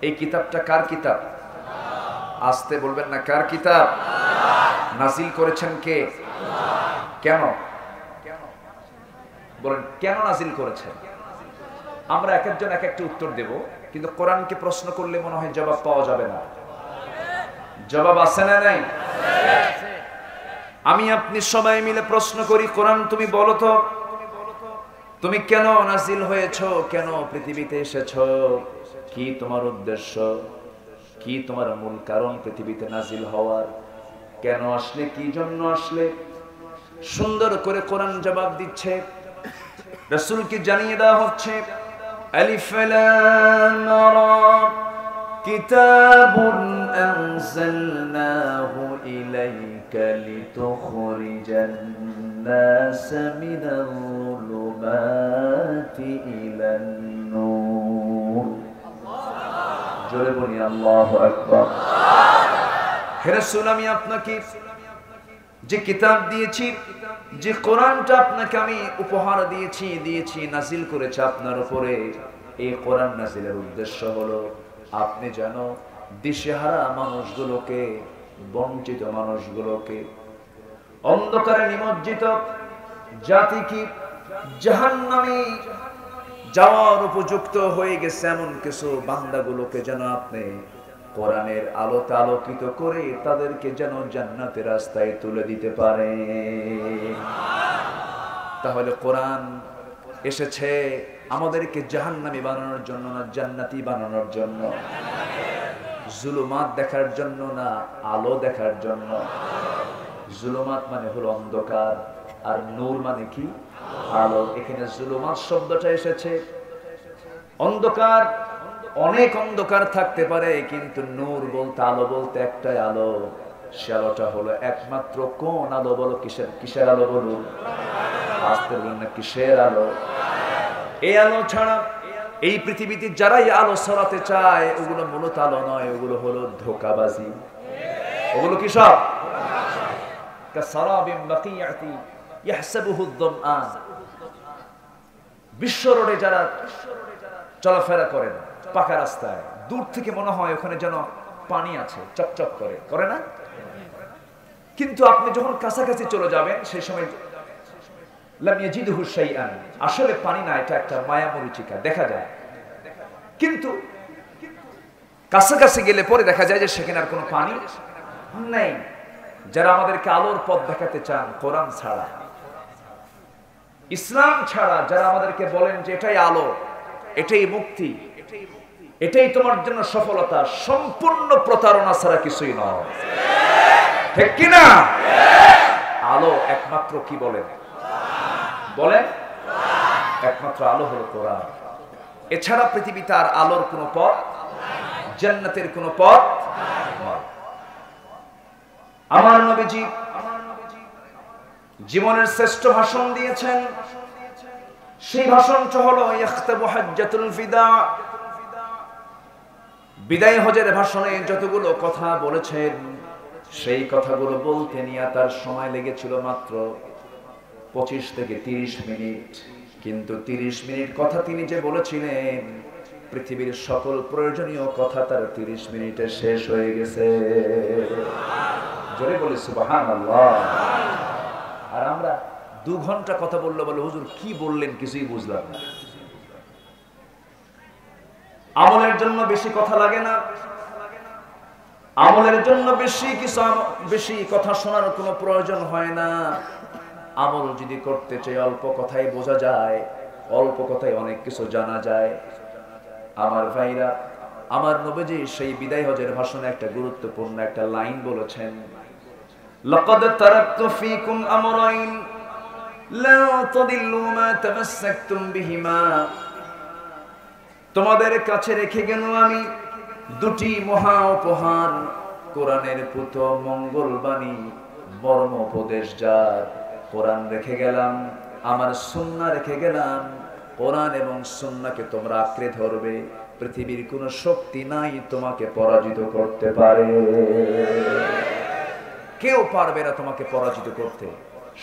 এই কিতাবটা কার কিতাব? আসতে বলবেন না, কার কিতাব? নাজিল করেছেন কে? কেন বলেন, কেন নাজিল করেছেন? আমরা এক একজন এক একটা উত্তর দেব, কিন্তু কোরআনকে প্রশ্ন করলে মনে হয় জবাব পাওয়া যাবে না। জবাব আছে না নাই? আমি আপনি সবাই মিলে প্রশ্ন করি, কোরআন তুমি বলো তো, তুমি কেন নাজিল হয়েছো? কেন পৃথিবীতে এসেছো? কি তোমার উদ্দেশ্য? কি তোমার মূল কারণ পৃথিবীতে নাজিল হওয়ার? কেন আসলে, কি জন্য আসলে? সুন্দর করে কোরআন জবাব দিচ্ছে, রাসূলকে জানিয়ে দেওয়া হচ্ছে। আলিফ লাম রা কিতাবুন আনজালনাহু ইলাইকা লিতুখরিজান নাস মিনাল যুলুমাতি ইলান নূর। জোরে বলি আল্লাহু আকবার। হে রাসূল, আমি আপনাকে যে কিতাব দিয়েছি, যে কোরআনটা আপনাকে আমি উপহার দিয়েছি নাজিল করেছে আপনার উপরে, এই কোরআন নাজিলের উদ্দেশ্য হলো আপনি যেন দিশেহারা মানুষগুলোকে, বঞ্চিত মানুষগুলোকে, অন্ধকারে নিমজ্জিত জাতিকে, জাহান্নামে যাওয়ার উপযুক্ত হয়ে গেছে এমন কিছু বান্দাগুলোকে যেন আপনি কোরআনের আলোতে আলোকিত করে তাদেরকে যেন জান্নাতের রাস্তায় তুলে দিতে পারে। তাহলে কোরআন এসেছে আমাদেরকে জাহান্নামী বানানোর জন্য না জান্নাতি বানানোর জন্য? জুলুমাত দেখার জন্য না আলো দেখার জন্য? জুলুমাত মানে হলো অন্ধকার, আর নূর মানে কি? আলো। এখানে জুলুমাত শব্দটা এসেছে। অন্ধকার, অনেক অন্ধকার থাকতে পারে, কিন্তু নূর বলতে, আলো বলতে একটাই আলো। সে আলোটা হলো একমাত্র কোন আলো? বলো, কিসের আলো? বলুন, আসতে বলুন না, কিসের আলো? এই আলো ছাড়া এই পৃথিবীতে যারাই আলো ছড়াতে চায়, ওগুলো মূলত আলো নয়, ওগুলো হলো ধোঁকাবাজি। ওগুলো কি সব? কাসারাবিন বাকিয়াতি ইয়াহসাবুহু আয-যামআন। বিশ্ব রোডে যারা চলাফেরা করেন, পাকা রাস্তায়, দূর থেকে মনে হয় ওখানে যেন পানি আছে, চকচক করে, করে না? কিন্তু আপনি যখন কাছাকাছি চলে যাবেন, সেই সময় লাম ইয়াজিদহু শাইআন, আসলে পানি না, এটা একটা মায়া মরীচিকা দেখা যায়। কিন্তু কাছাকাছি গেলে পরে দেখা যায় যে সেখানে আর কোনো পানি নেই। যারা আমাদেরকে আলোর পথ দেখাতে চান, কোরআন ছাড়া, ইসলাম ছাড়া, যারা আমাদেরকে বলেন যে এটাই আলো, এটাই মুক্তি, এটাই তোমার জন্য সফলতা, সম্পূর্ণ প্রতারণা ছাড়া কিছুই নয়। ঠিক কিনা? আলো একমাত্র কি বলেন? বলেন, একমাত্র আলো হলো কোরআন। এছাড়া পৃথিবীতে আর আলোর কোনো পথ, জান্নাতের কোনো পথ নয়। আমার নবীজি জীবনের শ্রেষ্ঠ ভাষণ দিয়েছেন। সেই ভাষণটা হলো ইখতাবু হাজ্জাতুল ফিদা। বিদায় হজের ভাষণে যতগুলো কথা বলেছেন, সেই কথাগুলো বলতে নিয়ে তার সময় লেগেছিল মাত্র 25 থেকে 30 মিনিট। কিন্তু 30 মিনিট কথা তিনি যে বলেছিলেন, পৃথিবীর সকল প্রয়োজনীয় কথা তার 30 মিনিটে শেষ হয়ে গেছে। জোরে বলি সুবহানাল্লাহ। আর আমরা 2 ঘন্টা কথা বললে বলে, হুজুর কি বললেন কিছুই বুঝলাম না। আমলের জন্য বেশি কথা লাগে না, আমলের জন্য বেশি কথা শোনার কোনো প্রয়োজন হয় না। আমল যদি করতে চাই, অল্প কথাই বোঝা যায়, অল্প কথাই অনেক কিছু জানা যায়। আমার ভাইরা, আমার নবীজি সেই বিদায় হজের ভাষণে একটা গুরুত্বপূর্ণ একটা লাইন বলেছেন, লাকাদ তারাকতু ফীকুম আমরাইন লা তাদিল্লু মা তামাসসাকতুম বিহিমা। তোমাদের কাছে রেখে গেল আমি 2টি মহা উপহার, কোরআনের পুত মঙ্গলবাণী, মর্ম উপদেশ যার। কোরআন রেখে গেলাম, আমার সুন্নাহ রেখে গেলাম। কোরআন এবং সুন্নাহকে তোমরা আঁকড়ে ধরবে, পৃথিবীর কোনো শক্তি নাই তোমাকে পরাজিত করতে পারে। কেউ পারবে না তোমাকে পরাজিত করতে।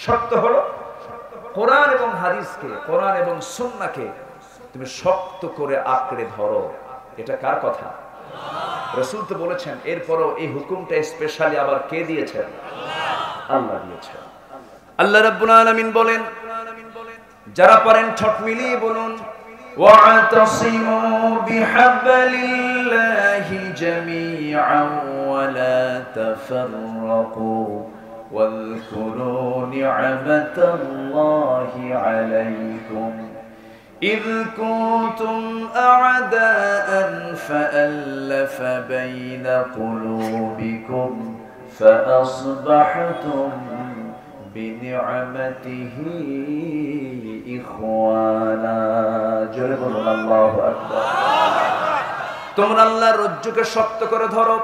শর্ত হলো কোরআন এবং হাদিসকে, কোরআন এবং সুন্নাহকে তুমি শক্ত করে আঁকড়ে ধরো। এটা কার কথা? রাসূল তো বলেছেন, এরপরও এই হুকুমটা স্পেশালি আবার কে দিয়েছেন? আল্লাহ দিয়েছেন। আল্লাহ রাব্বুল আলামিন বলেন, যারা পারেন ঠোঁট মিলিয়ে বলুন, ওয়া'তাসিমু বিহাবলিল্লাহি জামিআন ওয়া লা তাফাররাকু ওয়াযকুরু নি'মাতাল্লাহি আলাইকুম إذ كنتم أعداء فألف بين قلوبكم فأصبحتم بنعمته إخوانا جرب الله أكبر তোমরা আল্লাহর রজ্জুকে শক্ত করে ধরো,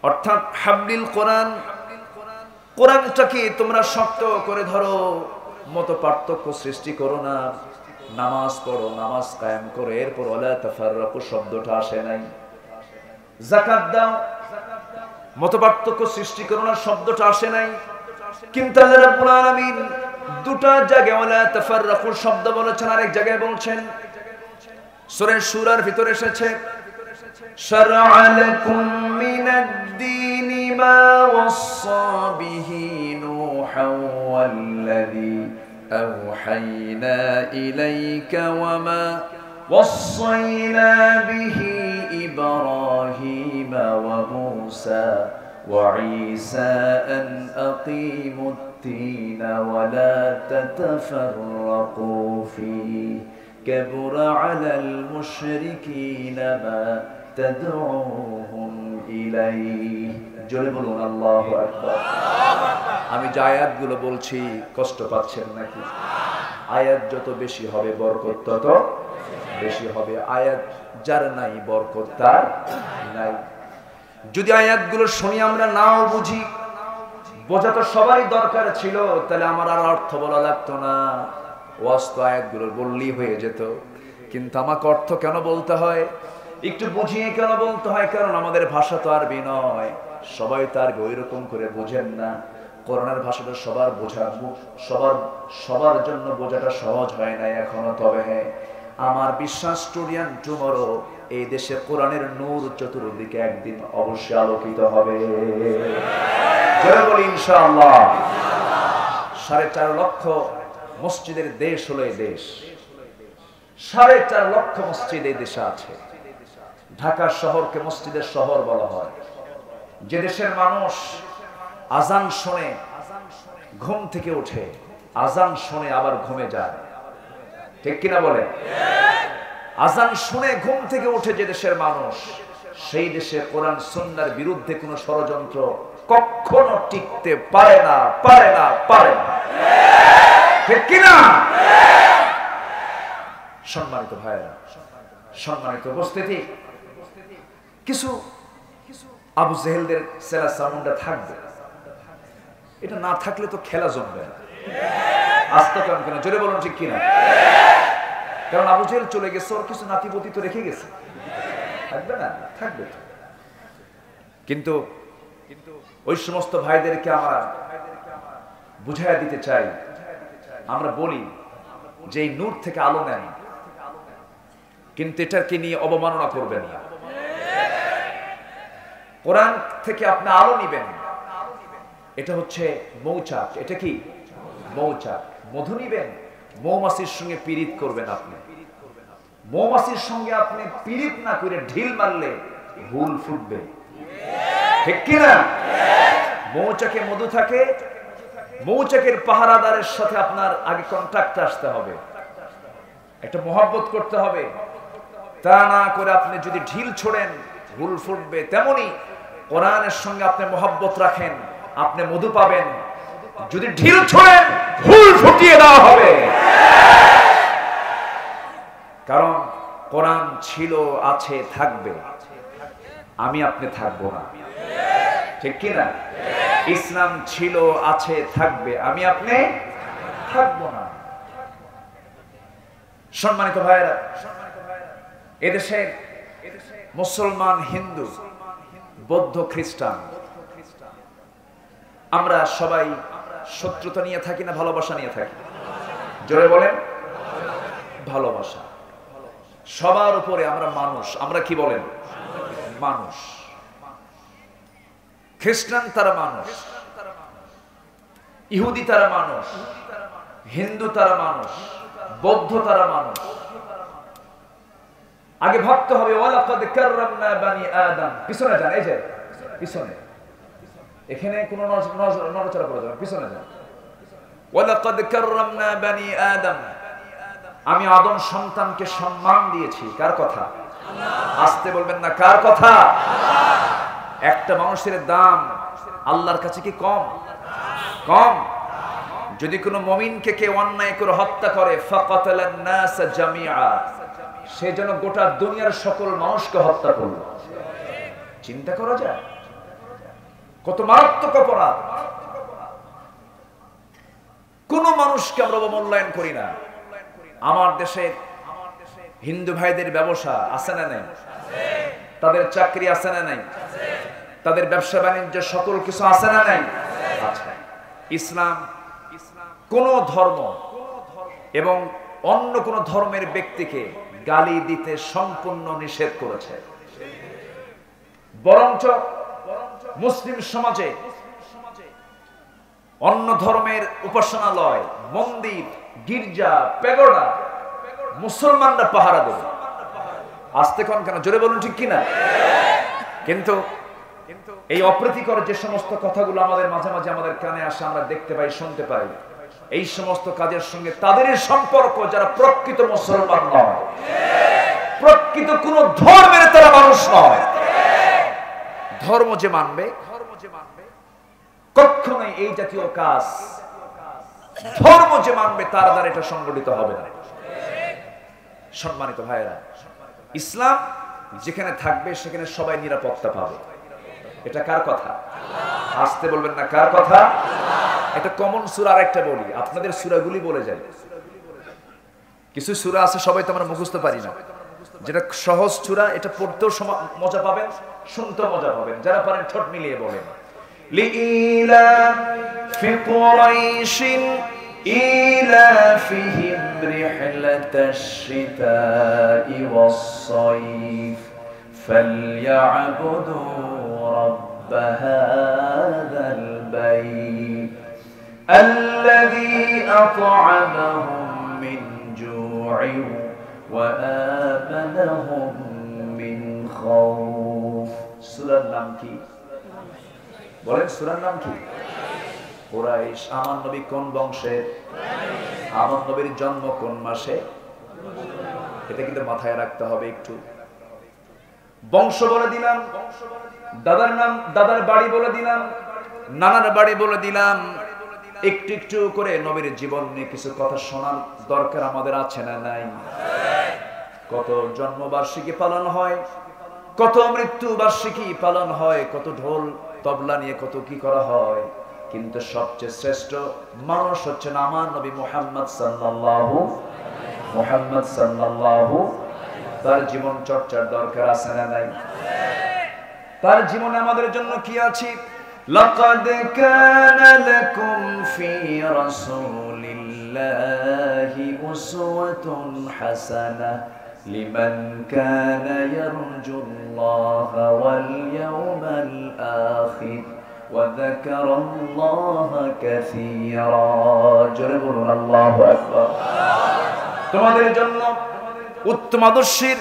অর্থাৎ হাবলিল কোরআন, কোরআনটাকে তোমরা শক্ত করে ধরো, মত পার্থক্য সৃষ্টি করো না। নামাজ পড়ো, নামাজ কায়েম করো, এরপর ওয়ালা তাফাররাকু শব্দটা আসে নাই। যাকাত দাও, মত পার্থক্য সৃষ্টি করো না শব্দটা আসে নাই। কিন্তু আল্লাহ রাব্বুল আলামিন দুটা জায়গায় ওয়ালা তাফাররাকু শব্দ বলেছেন, আরেক জায়গায় বলছেন। সূরা শূরার ভিতরে এসেছে, শারআ লাকুম মিনাদ-দীনি মা ওয়াসসা বিহি নূহান ওয়াল্লাযী আওহাইনা ইলাইকা ওয়া মা ওয়াসসাইনা বিহি ইব্রাহিমা ওয়া মূসা ওয়া ঈসা আন আকিমুত-দীন ওয়া লা তাতাফাররাকু ফীহি কাবুরা আলাল মুশরিকিনা মা তাদউহুম ইলাইহি। জোরে বলুন আল্লাহু আকবার। আমি যে আয়াতগুলো বলছি কষ্ট পাচ্ছেন নাকি? আয়াত যত বেশি হবে বরকত তত বেশি হবে। আয়াত যার নাই বরকত তার নাই। যদি আয়াতগুলো শুনি আমরা নাও বুঝি, বোঝা তো সবারই দরকার ছিল, তাহলে আমার আর অর্থ বলা লাগতো না, ওয়াজ তো আয়াতগুলো বললেই হয়ে যেত। কিন্তু আমাকে অর্থ কেন বলতে হয়, একটু বুঝিয়ে কেন বলতে হয়? কারণ আমাদের ভাষা তো আরবি নয়, সবাই তো আরবি ওই রকম করে বোঝেন না। কোরআনের ভাষাটা সবার বোঝা, সবার জন্য বোঝাটা সহজ হয় না এখনো। তবে হ্যাঁ, আমার বিশ্বাস টুডিয়ান টুমরো এই দেশে কোরআনের নূর চতুর্দিকে একদিন অবশ্যই আলোকিত হবে। জোরে বলি ইনশাআল্লাহ। 4.5 লক্ষ মসজিদের দেশ হলো এই দেশ। 4.5 লক্ষ মসজিদ এই দেশে আছে। ঢাকা শহরকে মসজিদের শহর বলা হয়। যে দেশের মানুষ আজান শুনে ঘুম থেকে উঠে, আজান শুনে আবার ঘুমে যায়, ঠিক কিনা বলে? আজান শুনে ঘুম থেকে উঠে যে দেশের মানুষ, সেই দেশে কোরআন সুন্নাহর বিরুদ্ধে কোনো ষড়যন্ত্র কখনো টিকতে পারে না, পারে না, পারে না, ঠিক কিনা? সম্মানিত ভাইরা, সম্মানিত উপস্থিতি, কিছু আবু জেহেলদের সেরা সামুন্ডা থাকবে, এটা না থাকলে তো খেলা জমবে না। আস্তে কেন জোরে বলুন, ঠিক কিনা? কারণ আবু জেহেল চলে গেছে, ওর কিছু নাতিপতি তো রেখে গেছে, থাকবে না? থাকবে। কিন্তু ওই সমস্ত ভাইদেরকে আমরা বুঝাইয়া দিতে চাই, আমরা বলি যে এই নূর থেকে আলো নেন, কিন্তু এটাকে নিয়ে অবমাননা করবেন না। কোরআন থেকে আপনি আলো নিবেন, এটা হচ্ছে মৌচাক। এটা কি? মৌচাক। মধু নিবেন, মৌমাছির সঙ্গে পীড়িত করবেন আপনি। মৌমাছির সঙ্গে আপনি পীড়িত না করে ঢিল মারলে হুল ফুটবে, ঠিক কিনা? মৌচাকে মধু থাকে, মৌচাকের পাহারাদারের সাথে আপনার আগে কন্ট্যাক্ট আসতে হবে, একটা মহব্বত করতে হবে। তা না করে আপনি যদি ঢিল ছোড়েন হুল ফুটবে। তেমনি কোরআনের সঙ্গে আপনি মহব্বত রাখেন, আপনি মধু পাবেন। যদি ঢিল ছোড়েন হুল ফুটিয়ে দেওয়া হবে। কারণ কোরআন ছিল, আছে, থাকবে, আমি আপনি থাকবো না, ঠিক কিনা? ইসলাম ছিল, আছে, থাকবে, আমি আপনি থাকবো না। সম্মানিত ভাইরা, এদেশে মুসলমান, হিন্দু, বৌদ্ধ, খ্রিস্টান, আমরা সবাই শত্রুতা নিয়ে থাকি না ভালোবাসা নিয়ে থাকি? জোরে বলেন। ভালোবাসা। সবার উপরে আমরা মানুষ, আমরা কি বলেন? মানুষ, খ্রিস্টান তারা মানুষ, ইহুদি তারা মানুষ, হিন্দু তারা মানুষ, বৌদ্ধ তারা মানুষ। আগে ভাবতে হবে ওয়ালাকাদ কাররামনা বানি আদম। পিছনে যান, এই যে পিছনে, এখানে কোনো নড়াচড়া করা যাবে, পিছনে যান। ওয়ালাকাদ কাররামনা বানি আদম, আমি আদম সন্তানকে সম্মান দিয়েছি। কার কথা? আসতে বলবেন না, কার কথা? একটা মানুষের দাম আল্লাহর কাছে কি কম? কম। যদি কোনো মুমিনকে কেউ অন্যায় করে হত্যা করে, ফাকাতালান নাস জামিআ, সে যেন গোটা দুনিয়ার সকল মানুষকে হত্যা করল। চিন্তা করা যায় কত মারাত্মক অপরাধ। কোন মানুষকে আমরা মূল্যায়ন করি না। আমার দেশে হিন্দু ভাইদের ব্যবসা আছে না নাই? তাদের চাকরি আছে না নাই? তাদের ব্যবসা বাণিজ্য সকল কিছু আছে না নাই? আচ্ছা, ইসলাম কোন ধর্ম এবং অন্য কোন ধর্মের ব্যক্তিকে গালি দিতে সম্পূর্ণ নিষেধ করেছে। বরঞ্চ মুসলিম সমাজে অন্য ধর্মের উপাসনালয়, মন্দির, গির্জা, প্যাগোডা মুসলমানরা পাহারা দেবে। আসতে কোন কেন, জোরে বলুন ঠিক কিনা? কিন্তু এই অপ্রীতিকর যে সমস্ত কথাগুলো আমাদের মাঝে মাঝে আমাদের কানে আসে, আমরা দেখতে পাই, শুনতে পাই, এই সমস্ত কাজের সঙ্গে তাদের সম্পর্ক যারা প্রকৃত মুসলমান নয়, প্রকৃত কোন ধর্মের তারা মানুষ নয়। ধর্ম যে মানবে, কখনোই এই জাতীয় কাজ ধর্ম যে মানবে তার দ্বারা এটা সংগঠিত হবে না। সম্মানিত ভাইয়েরা, ইসলাম যেখানে থাকবে সেখানে সবাই নিরাপত্তা পাবে। এটা কার কথা? আসতে বলবেন না, কার কথা? এটা কমন সূরা। আরেকটা বলি, আপনাদের সূরাগুলি বলে যাই। কিছু সূরা আছে সবাই তো আমরা মুখস্থ পারি না, যেটা সহজ সূরা, এটা পড়তেও মজা পাবেন, শুনতেও মজা পাবেন। যারা পারেন ঠোঁট মিলিয়ে বলেন, লিইলাফি কুরাইশিন ইলাফিহিম রিহলাতাশ শিতাই ওয়াস-সাইফ ফালইয়াবুদু রাব্ব হাযাল বাইত আল্লাযী আত'আমাহুম মিন জু'ইন ওয়া আমানাহুম মিন খাউফ। সূরার নাম কি? বলেন, সূরার নাম কি? কুরাইশ। আমার নবী কোন বংশের? আমার নবীর জন্ম কোন মাসে? এটা কিন্তু মাথায় রাখতে হবে একটু। বংশ বলে দিলাম, দাদার নাম, দাদার বাড়ি বলে দিলাম, নানার বাড়ি বলে দিলাম। একটু একটু করে নবীর জীবন নিয়ে কিছু কথা শোনার দরকার আমাদের আছে না নাই? কত জন্মবার্ষিকী পালন হয়, কত মৃত্যু বার্ষিকী পালন হয়, কত ঢোল তবলা নিয়ে কত কি করা হয়, কিন্তু সবচেয়ে শ্রেষ্ঠ মানুষ হচ্ছেন আমার নবী মুহাম্মদ সাল্লাল্লাহু। তার জীবন চর্চার দরকার আছে না নাই? তার জীবনে আমাদের জন্য কি আছে? লাকাদ কানা লাকুম ফি রাসূলিল্লাহি উসওয়াতুন হাসানাহ লিমান কানা ইয়ারজুল্লাহা ওয়াল ইয়াওমাল আখির ওয়া যাকারাল্লাহা কাসীরা। জোরে বলুন আল্লাহু আকবার। তোমাদের জন্য উত্তম আদর্শের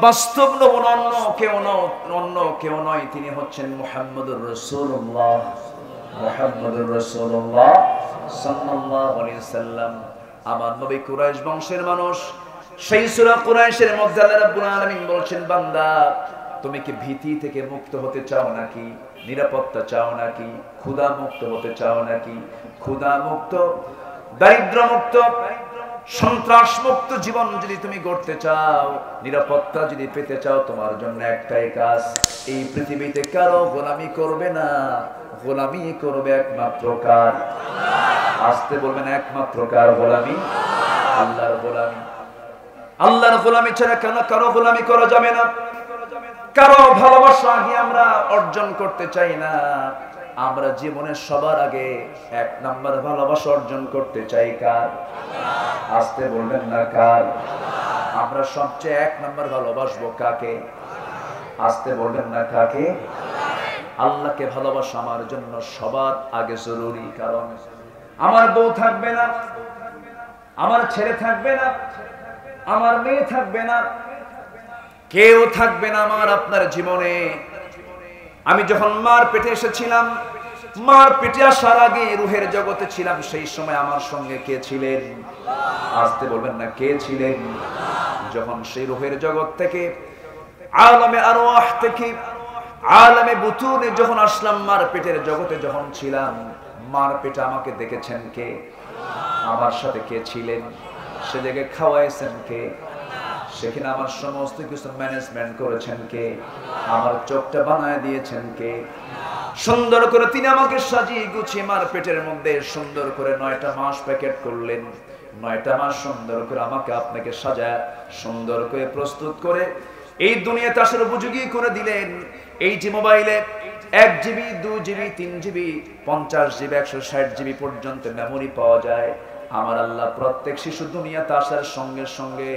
বাস্তব নমুনা অন্য কেউ নয়, তিনি হচ্ছেন মুহাম্মদুর রাসূলুল্লাহ সাল্লাল্লাহু আলাইহি ওয়াসাল্লাম। আমার নবী কুরাইশ বংশের মানুষ। সেই সূরা কুরাইশের মধ্যে আল্লাহ রাব্বুল আলামিন বলছেন, বান্দা তুমি কি ভীতি থেকে মুক্ত হতে চাও নাকি? নিরাপত্তা চাও নাকি? ক্ষুধা মুক্ত হতে চাও নাকি? ক্ষুধা মুক্ত, দারিদ্র মুক্ত, সন্ত্রাস মুক্ত জীবন যদি তুমি গড়তে চাও, নিরাপত্তা যদি পেতে চাও, তোমার জন্য একটাই কাজ, এই পৃথিবীতে কারো গোলামি করবে না, গোলামি করবে একমাত্র কার? আসতে বলবেন, একমাত্র কার গোলামি? আল্লাহর গোলামি। আল্লাহর গোলামি ছাড়া কেন কারো গোলামি করা যাবে না। কারো ভালোবাসা আগে আমরা অর্জন করতে চাই না। আমরা জীবনে সবার আগে এক নাম্বার ভালোবাসা অর্জন করতে চাই কার? আসতে বলবেন না, কার? আমরা সবচেয়ে এক নাম্বার ভালোবাসবো কাকে? আসতে বলবেন না কাকে? আল্লাহকে ভালোবাসা আমার জন্য সবার আগে জরুরি। কারণ আমার বউ থাকবে না, আমার ছেলে থাকবে না, আমার মেয়ে থাকবে না, কেউ থাকবে না আমার আপনার জীবনে। আমি যখন মার পেটে এসেছিলাম, মার পেটে আসার আগে রুহের জগতে ছিলাম, সেই সময় আমার সঙ্গে কে ছিলেন? আসতে বলবেন না কে ছিলেন? যখন সেই রুহের জগৎ থেকে আলামে আরওয়াহ থেকে আলামে বুতুনে যখন আসলাম, মার পেটের জগতে যখন ছিলাম, মার পেটে আমাকে দেখেছেন কে? আমার সাথে কে ছিলেন? সে জায়গায় খাওয়াইছেন কে? সেখানে আমার সমস্ত কিছু ম্যানেজমেন্ট করেছেন কে? আমার চোখটা বানায় দিয়েছেন কে? সুন্দর করে তিনি আমাকে সাজিয়ে গুছিয়ে মার পেটের মধ্যে সুন্দর করে 9টা মাস প্যাকেট করলেন। 9টা মাস সুন্দর করে আমাকে আপনাকে সাজায় সুন্দর করে প্রস্তুত করে এই দুনিয়াতে আসার উপযোগী করে দিলেন। এই যে মোবাইলে 1 GB 2 GB 3 GB 50 GB 160 GB পর্যন্ত মেমোরি পাওয়া যায়, আমার আল্লাহ প্রত্যেক শিশু দুনিয়াতে আসার সঙ্গে সঙ্গে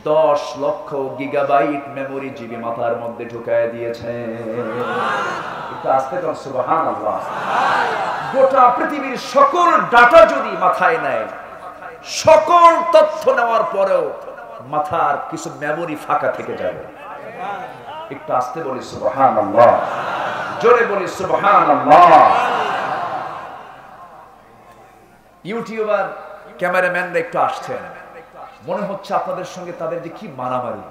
10 লক্ষ গিগাবাইট মেমোরি জিবি মাথার মধ্যে ঢুকায় দিয়েছে। একটু আস্তে কর সুবহানাল্লাহ। গোটা পৃথিবীর সকল ডাটা যদি মাথায় নেয়, সকল তথ্য নেওয়ার পরেও মাথার কিছু মেমোরি ফাঁকা থেকে যাবে। একটু আস্তে বলি সুবহানাল্লাহ, জোরে বলি সুবহানাল্লাহ। ইউটিউবার ক্যামেরাম্যানরা একটু আসছেন, মনে হচ্ছে আপনাদের সঙ্গে তাদের যে কি মারামারি,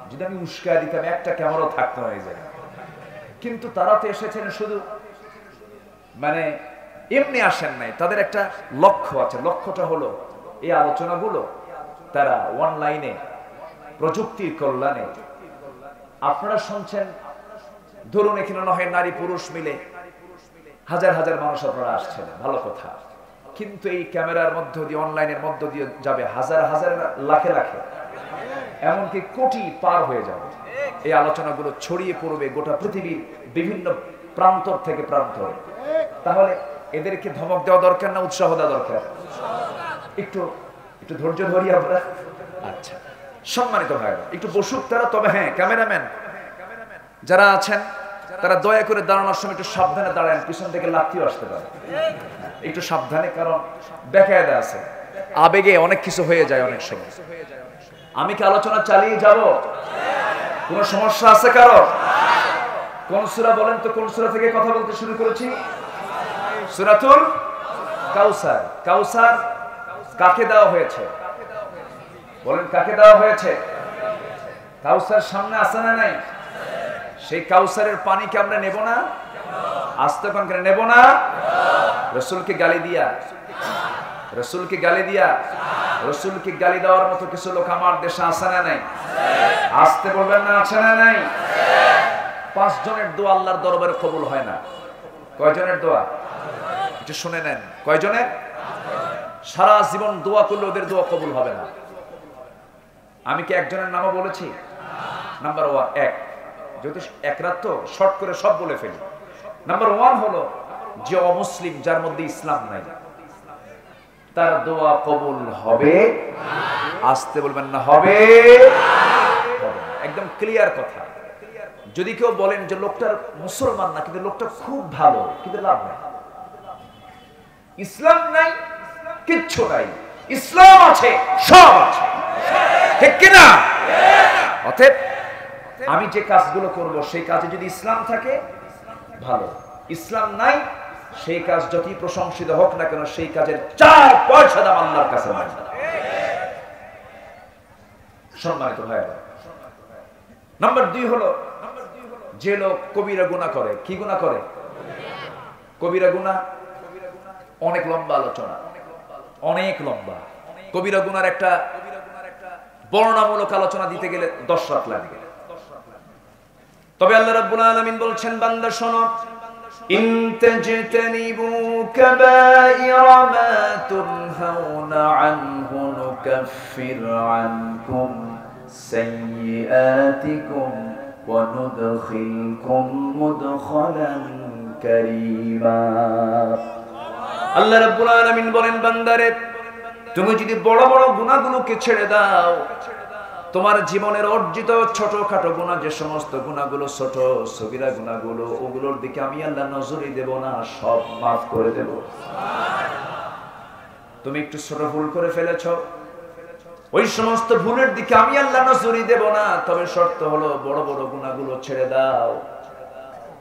যদি আমি উস্কায় দিতাম একটা ক্যামেরাও থাকতো না এই জায়গায়। কিন্তু তারা তো এসেছেন শুধু মানে এমনি আসেন নাই, তাদের একটা লক্ষ্য আছে। লক্ষ্যটা হলো এই আলোচনাগুলো তারা অনলাইনে প্রযুক্তির কল্যাণে আপনারা শুনছেন। ধরুন এখানে নয় নারী পুরুষ মিলে হাজার হাজার মানুষ আপনারা আসছেন, ভালো কথা। কিন্তু এই ক্যামেরার মধ্য দিয়ে অনলাইনের মধ্য দিয়ে যাবে হাজার হাজার লাখে লাখে, এমনকি কোটি পার হয়ে যাবে। এই আলোচনাগুলো ছড়িয়ে পড়বে গোটা পৃথিবীর বিভিন্ন প্রান্তর থেকে প্রান্তরে। তাহলে এদেরকে ধমক দেওয়া দরকার না উৎসাহ দেওয়া দরকার? একটু একটু ধৈর্য ধরি আমরা। আচ্ছা সম্মানিত ভাইরা, একটু বসুক তারা। তবে হ্যাঁ, ক্যামেরাম্যান যারা আছেন তারা দয়া করে দাঁড়ানোর সময় একটু সাবধানে দাঁড়ান, পিছন থেকে লাথিও আসতে পারে। একটু সাবধানে, কারণ বেকায়দা আছে, আবেগে অনেক কিছু হয়ে যায় অনেক সময়। আমি কি আলোচনা চালিয়ে যাব? কোনো সমস্যা আছে কারো? কোন সূরা বলেন তো, কোন সূরা থেকে কথা বলতে শুরু করেছি? সূরাতুল কাউসার। কাউসার কাকে দেওয়া হয়েছে? বলেন কাকে দেওয়া হয়েছে? কাউসার সামনে আছে না নাই? সেই কাউসারের পানি কি আমরা নেব না? আস্তে কোন করে নেব না? রাসূলকে গালি দিয়া, রাসূলকে গালি দিয়া, রাসূলকে গালি দেওয়ার মতো কিছু লোক আমার দেশে আছে না নাই? আস্তে বলবেন না আছে না নাই? 5 জনের দোয়া আল্লাহর দরবারে কবুল হয় না। কয় জনের দোয়া? একটু শুনে নেন, কয় জনের? সারা জীবন দোয়া করলে ওদের দোয়া কবুল হবে না। আমি কি একজনের নামও বলেছি? নাম্বার 1, যেহেতু এক রাত তো শর্ট করে সব বলে ফেলি। নাম্বার 1 হলো যে অমুসলিম, যার মধ্যে ইসলাম নাই, তার দোয়া কবুল হবে। আসতে বলবেন না হবে? একদম ক্লিয়ার কথা। যদি কেউ বলেন যে লোকটার মুসলমান না কিন্তু লোকটা খুব ভালো, কিন্তু লাভ নাই। ইসলাম নাই, কিচ্ছু নাই, ইসলাম আছে, সব আছে, ঠিক কিনা? অতএব আমি যে কাজগুলো করব সেই কাজে যদি ইসলাম থাকে ভালো, ইসলাম নাই সেই কাজ যতই প্রশংসিত হোক না কেন সেই কাজের 4 পয়সা দাম আল্লাহর কাছে নাই। সম্মানিত ভাইরা, নাম্বার 2 হলো যে লোক কবিরা গুনাহ করে। কি গুনাহ করে? কবিরা গুনাহ। অনেক লম্বা আলোচনা, অনেক লম্বা। কবিরা গুনার একটা বর্ণনামূলক আলোচনা দিতে গেলে 10 রাত লাগবে। তবে আল্লাহ রাব্বুল আলামিন বলছেন, বান্দা শোনো, ইন তাজতানিবু কাবাইরা মা তুনহাউনা আনহু নুকাফির আনকুম সাইয়্যাতিকুম ওয়া নুদখিলকুম মুদখালান কারীমা। আল্লাহ রাব্বুল আলামিন বলেন, বান্দারে তুমি যদি বড় বড় গুনাহগুলোকে ছেড়ে দাও, তোমার জীবনের অর্জিত ছোটখাটো গুনাহ, যে সমস্ত গুনাহগুলো ছোট সগীরা গুনাহগুলো, ওগুলোর দিকে আমি আল্লাহ নজরই দেব না, সব মাফ করে দেব। তুমি একটু ছোট ভুল করে ফেলেছো, ওই সমস্ত ভুলের দিকে আমি আল্লাহ নজরই দেব না, তবে শর্ত হলো বড় বড় গুনাহগুলো ছেড়ে দাও।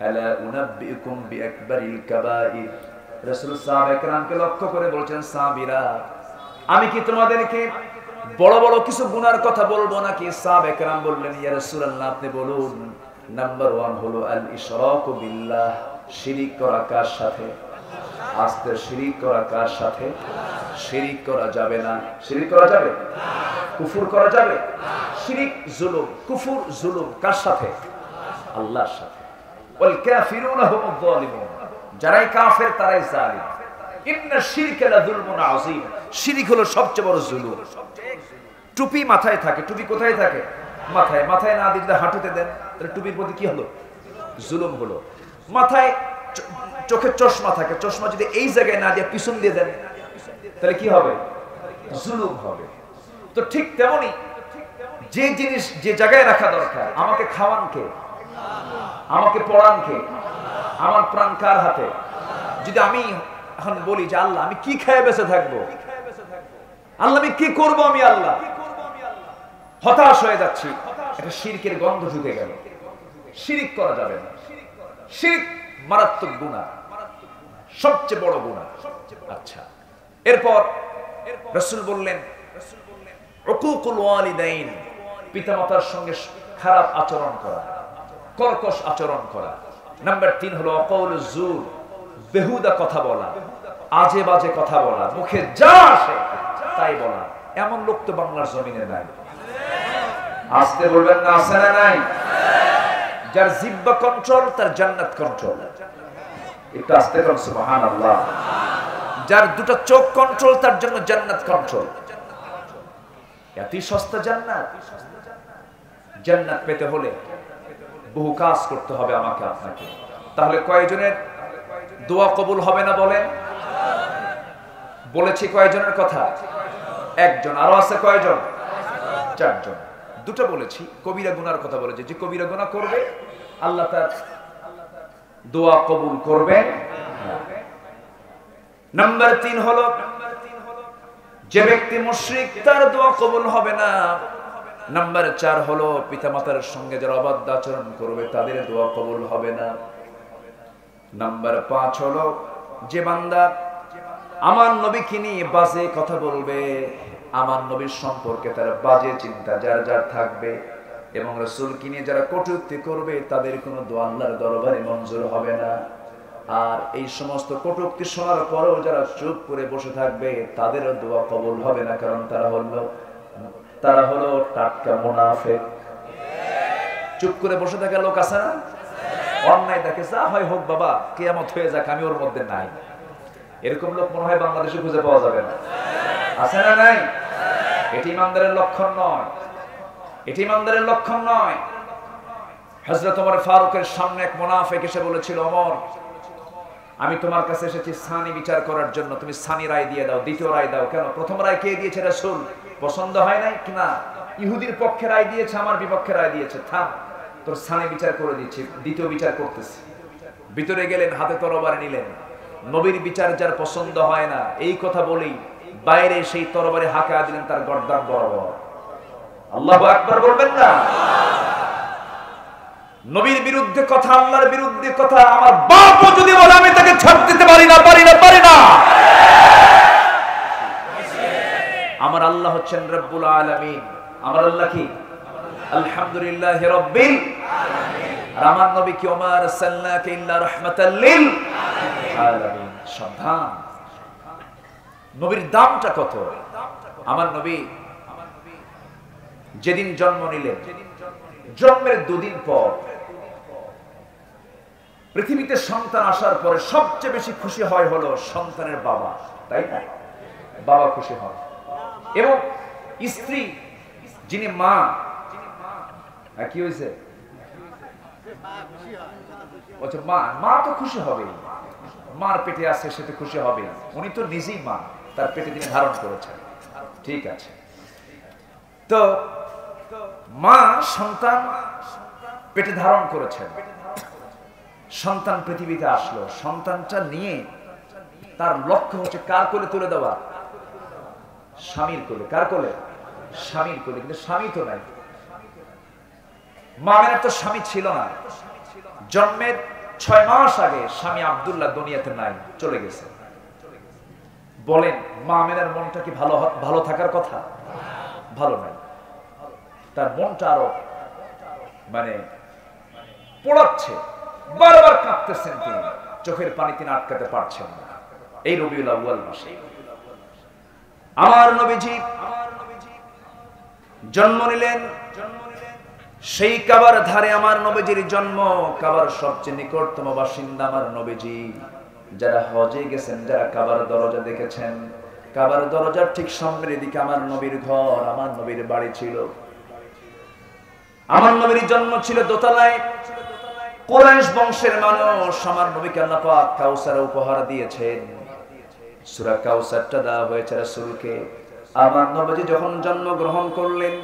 আলা উনাব্বিউকুম বিআকবারিল কাবাইর, রাসূল সাহাবায়ে কেরামকে লক্ষ্য করে বলছেন, সাহাবীরা আমি কি তোমাদেরকে বড় বড় কিছু গুনার কথা বলবো নাকি? সাহাবায়ে কেরাম বললেন, ইয়া রাসূলুল্লাহ আপনি বলুন। নাম্বার 1 হলো আল ইশরাকু বিল্লাহ, শিরিক করা কার সাথে? আস্তে শিরিক করা কার সাথে? শিরিক করা যাবে না। শিরিক করা যাবে? কুফর করা যাবে? শিরিক জুলুম, কুফর জুলুম কার সাথে? আল্লাহর সাথে। ওয়াল কাফিরুনা হুমুয যালিমুন, যারাই কাফের তারাই জালিম। ইন্না শিরকা লাযুলমুন আযীম, শিরিক হলো সবচেয়ে বড় জুলুম। টুপি মাথায় থাকে, টুপি কোথায় থাকে? মাথায়। মাথায় না দিলে হাঁটুতে দেন, তাহলে টুপির প্রতি কি হলো? জুলুম হলো। মাথায় চোখে চশমা থাকে, চশমা যদি এই জায়গায় না দিয়ে পিছন দিয়ে দেন তাহলে কি হবে? জুলুম হবে। তো ঠিক তেমনি যে জিনিস যে জায়গায় রাখা দরকার, আমাকে খাওয়ান কে? আমাকে পড়ান কে? আমার প্রাণ কার হাতে? যদি আমি এখন বলি যে আল্লাহ আমি কি খেয়ে বেঁচে থাকবো, আল্লাহ আমি কি করব, আমি আল্লাহ হতাশ হয়ে যাচ্ছি, এটা শিরকের গন্ধ ঢুকে গেল। শিরিক করা যাবে না। শিরিক মারাত্মক গুনাহ, সবচেয়ে বড় গুনাহ। আচ্ছা, এরপর রাসূল বললেন উকুকুল ওয়ালিদাইন, পিতামাতার সঙ্গে খারাপ আচরণ করা, কর্কশ আচরণ করা। নাম্বার 3 হলো অকাউলুজ জুর, বেহুদা কথা বলা, আজে বাজে কথা বলা, মুখে যা আসে তাই বলা। এমন লোক তো বাংলার জমিনে নাই। আসতে বলবেন না, আছে না নাই? যার জিহ্বা কন্ট্রোল তার জান্নাত কন্ট্রোল। একটু আস্তে করুন সুবহানাল্লাহ। যার দুটো চোখ কন্ট্রোল তার জন্য জান্নাত কন্ট্রোল। এতই সস্তা জান্নাত। জান্নাত পেতে হলে বহু কাজ করতে হবে আমাকে আপনাকে। তাহলে কয়জনের দোয়া কবুল হবে না বলেন? বলেছি কয়জনের কথা? একজন। আরো আছে কয়জন? 4 জন। দুটো বলেছি, কবিরা গুনার কথা বলেছি। যে কবিরা গুনাহ করবে আল্লাহ তার দোয়া কবুল করবে। নাম্বার 3 হলো যে ব্যক্তি মুশরিক তার দোয়া কবুল হবে না। নাম্বার 4 হলো পিতামাতার সঙ্গে যারা অবাধ্য আচরণ করবে তাদের দোয়া কবুল হবে না। নাম্বার 5 হলো যে বান্দা আমার নবীকে নিয়ে বাজে কথা বলবে, আমার নবীর সম্পর্কে তার বাজে চিন্তা যার যার থাকবে, এবং রাসূলকে নিয়ে যারা কটূক্তি করবে তাদের কোনো দোয়া আল্লাহর দরবারে মঞ্জুর হবে না। আর এই সমস্ত কটূক্তি শোনার পরেও যারা চুপ করে বসে থাকবে তাদেরও দোয়া কবুল হবে না, কারণ তারা হলো টাটকা মুনাফিক। চুপ করে বসে থাকা লোক আছে না? অন্যায় দেখে যা হয় হোক বাবা, কিয়ামত হয়ে যাক, আমি ওর মধ্যে নাই। এরকম লোক মনে হয় বাংলাদেশে খুঁজে পাওয়া যাবে না। আছে না নাই? এটি ইমানদারের লক্ষণ নয়। এটি ইমানদারের লক্ষণ নয়। হযরত ওমর ফারুকের সামনে এক মুনাফিক এসে বলেছিল, ওমর আমি তোমার কাছে এসেছি সানি বিচার করার জন্য, তুমি সানি রায় দিয়ে দাও, দ্বিতীয় রায় দাও। কেন? প্রথম রায় কে দিয়েছে? রাসূল। পছন্দ হয় নাই কিনা? ইহুদির পক্ষে রায় দিয়েছে, আমার বিপক্ষে রায় দিয়েছে, থাম তোর সানি বিচার করে দিচ্ছি, দ্বিতীয় বিচার করতেছি। ভিতরে গেলেন, হাতে তরবারি নিলেন। নবীর বিচার যার পছন্দ হয় না, এই কথা বলেই বাইরে সেই তরবারি হাঁকা দিলেন তার গর্দান বরাবর। আল্লাহু আকবার বলবেন না? নবীর বিরুদ্ধে কথা, আল্লাহর বিরুদ্ধে কথা, আমার বাপও যদি বলে আমি তাকে ছাড় দিতে পারি না। আমার আল্লাহ হচ্ছেন রব্বুল আলামিন। আমার আল্লাহ কি? আলহামদুলিল্লাহি রাব্বিল আলামিন। আর আমার নবী কি? ওমা আরসালনাকা ইল্লা রাহমাতাল লিল আলামিন। সাবধান, নবীর দামটা কত। আমার নবী যেদিন জন্ম নিলেন, জন্মের 2 দিন পর পৃথিবীতে সন্তান আসার পরে সবচেয়ে বেশি খুশি হয় হলো সন্তানের বাবা, তাই না? বাবা খুশি হয়, এবং স্ত্রী যিনি মা, কি হয়েছে? মা তো খুশি হবে, মার পেটে আছে সে তো খুশি হবে। উনি তো নিজেই মা, তার পেটে তিনি ধারণ করেছেন। ঠিক আছে, তো মা সন্তান পেটে ধারণ করেছেন, সন্তান পৃথিবীতে আসলো, সন্তানটা নিয়ে তার লক্ষ্য হচ্ছে কার কোলে তুলে দেওয়া? স্বামীর কোলে। কার কোলে? স্বামীর কোলে। কিন্তু স্বামী তো নাই। মা আমেনার তো স্বামী ছিল না। জন্মের 6 মাস আগে স্বামী আব্দুল্লাহ দুনিয়াতে নাই, চলে গেছে। বলেন মা আমেনার মনটা কি ভালো থাকার কথা? ভালো নাই। তার মনটা আরো মানে পোড়াচ্ছে, বারবার কাঁদতেছেন তিনি, চোখের পানি তিনি আটকাতে পারছেন না। এই রবিউল আউয়াল মাসে আমার নবীজি জন্ম নিলেন। সেই কাবার ধারে আমার নবীজির জন্ম। কাবার সবচেয়ে নিকটতম বাসিন্দা আমার নবীজি। যারা হজে গেছেন, যারা কাবার দরজা দেখেছেন, কাবার দরজার ঠিক সামনের দিকে আমার নবীর ঘর, আমার নবীর বাড়ি ছিল। আমার নবীর জন্ম ছিল দোতলায়। কুরাইশ বংশের মানুষ আমার নবীকে আল্লাহ পাক কাউসার উপহার দিয়েছেন। সূরা কাউসারটা দেওয়া হয়েছে রাসূলকে। আমার নবীজি যখন জন্মগ্রহণ করলেন,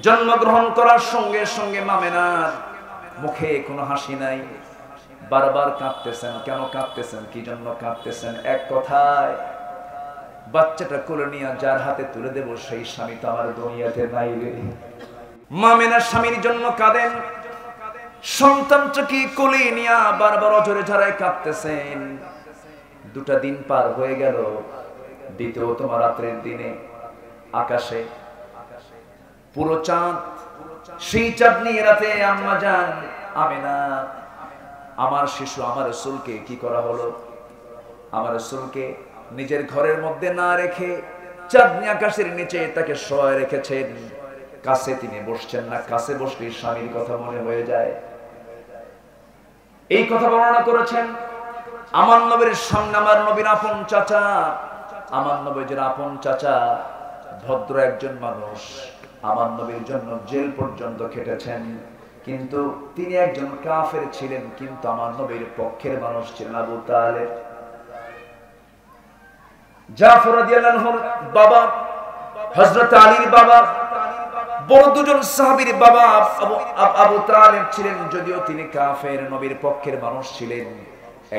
জন্মগ্রহণ করার সঙ্গে সঙ্গে মামেনার মুখে কোনো হাসি নাই, বারবার কাঁদতেছেন। কেন কাঁদতেছেন? কি জন্য কাঁদতেছেন? এক কথায়, বাচ্চাটা কোলে নিয়ে যার হাতে তুলে দেব সেই স্বামী তো আমার দুনিয়াতে নাই রে। মামেনার স্বামীর জন্য কাঁদেন, সন্তানটাকে কোলে নিয়ে বারবার অঝরে ঝরায় কাঁদতেছেন। 2টা দিন পার হয়ে গেল। দ্বিতীয়তম রাত্রের দিনে আকাশে পুরো চাঁদ। সেই চাঁদ নিয়ে রাতে আম্মা জান আমেনা আমার শিশু আমার রাসূলকে কি করা হলো? আমার রাসূলকে নিজের ঘরের মধ্যে না রেখে চাঁদনি আকাশের নিচে তাকে শোয়ায় রেখেছেন। কাছে তিনি বসছেন না। কাছে বসলে স্বামীর কথা মনে হয়ে যায়। এই কথা বর্ণনা করেছেন আমার নবীর সামনে আমার নবীর আপন চাচা। আমার নবীর আপন চাচা ভদ্র একজন মানুষ, আমার নবীর জন্য জেল পর্যন্ত খেটেছেন। কিন্তু তিনি একজন কাফের ছিলেন, কিন্তু আমার নবীর পক্ষের মানুষ ছিলেন আবু তালেব। জাফর রাদিয়াল্লাহু আনহুর বাবা, হযরত আলীর বাবা, বড় দুজন সাহাবীর বাবা আবু তালেব ছিলেন। যদিও তিনি কাফের, নবীর পক্ষের মানুষ ছিলেন।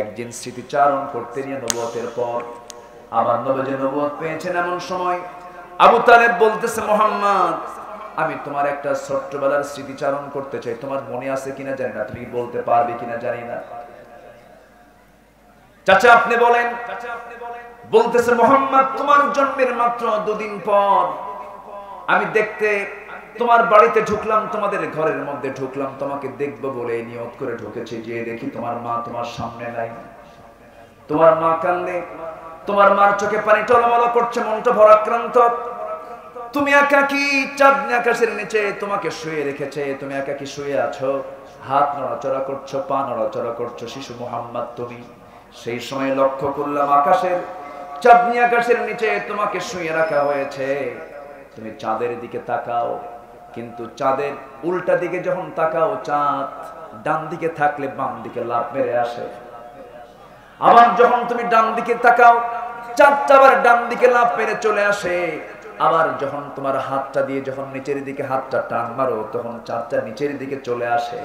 একদিন স্মৃতিচারণ করতে নিয়ে নবুয়তের পর আমার নবী যে নবুয়ত পেয়েছেন, এমন সময় আবু তালেব বলতেছে, মুহাম্মদ আমি তোমার একটা ছোট্টবেলার স্মৃতিচারণ করতে চাই, তোমার মনে আছে কিনা জানি না, তুমি বলতে পারবে কিনা জানি না। চাচা আপনি বলেন। বলতেছে, মুহাম্মদ তোমার জন্মের মাত্র 2 দিন পর আমি দেখতে তোমার বাড়িতে ঢুকলাম, তোমাদের ঘরের মধ্যে ঢুকলাম, তোমাকে দেখবো বলে নিয়ত করে ঢুকেছি। যে দেখি তোমার মা তোমার সামনে নাই। তোমার মা কান্দে, তোমার মার চোখে পানি টলমল করছে, মনটা ভরাক্রান্ত। তুমি একাকী চাঁদনি আকাশের নিচে তোমাকে শুয়ে রেখেছে, তুমি একাকী শুয়ে আছো, হাত নড়াচড়া করছো, পা নড়াচড়া করছো, শিশু মুহাম্মদ তুমি। সেই সময় লক্ষ্য করলাম আকাশের চাঁদনি আকাশের নিচে তোমাকে শুয়ে রাখা হয়েছে। তুমি চাঁদের দিকে তাকাও, কিন্তু চাঁদের উল্টা দিকে যখন তাকাও, চাঁদ ডান দিকে থাকলে বাম দিকে লাফ মেরে আসে। আবার যখন তুমি ডান দিকে তাকাও, চাঁদটা আবার ডান দিকে লাফ মেরে চলে আসে। আবার যখন তোমার হাতটা দিয়ে যখন নিচের দিকে হাতটা টান মারো, তখন চাঁদটা নিচের দিকে চলে আসে।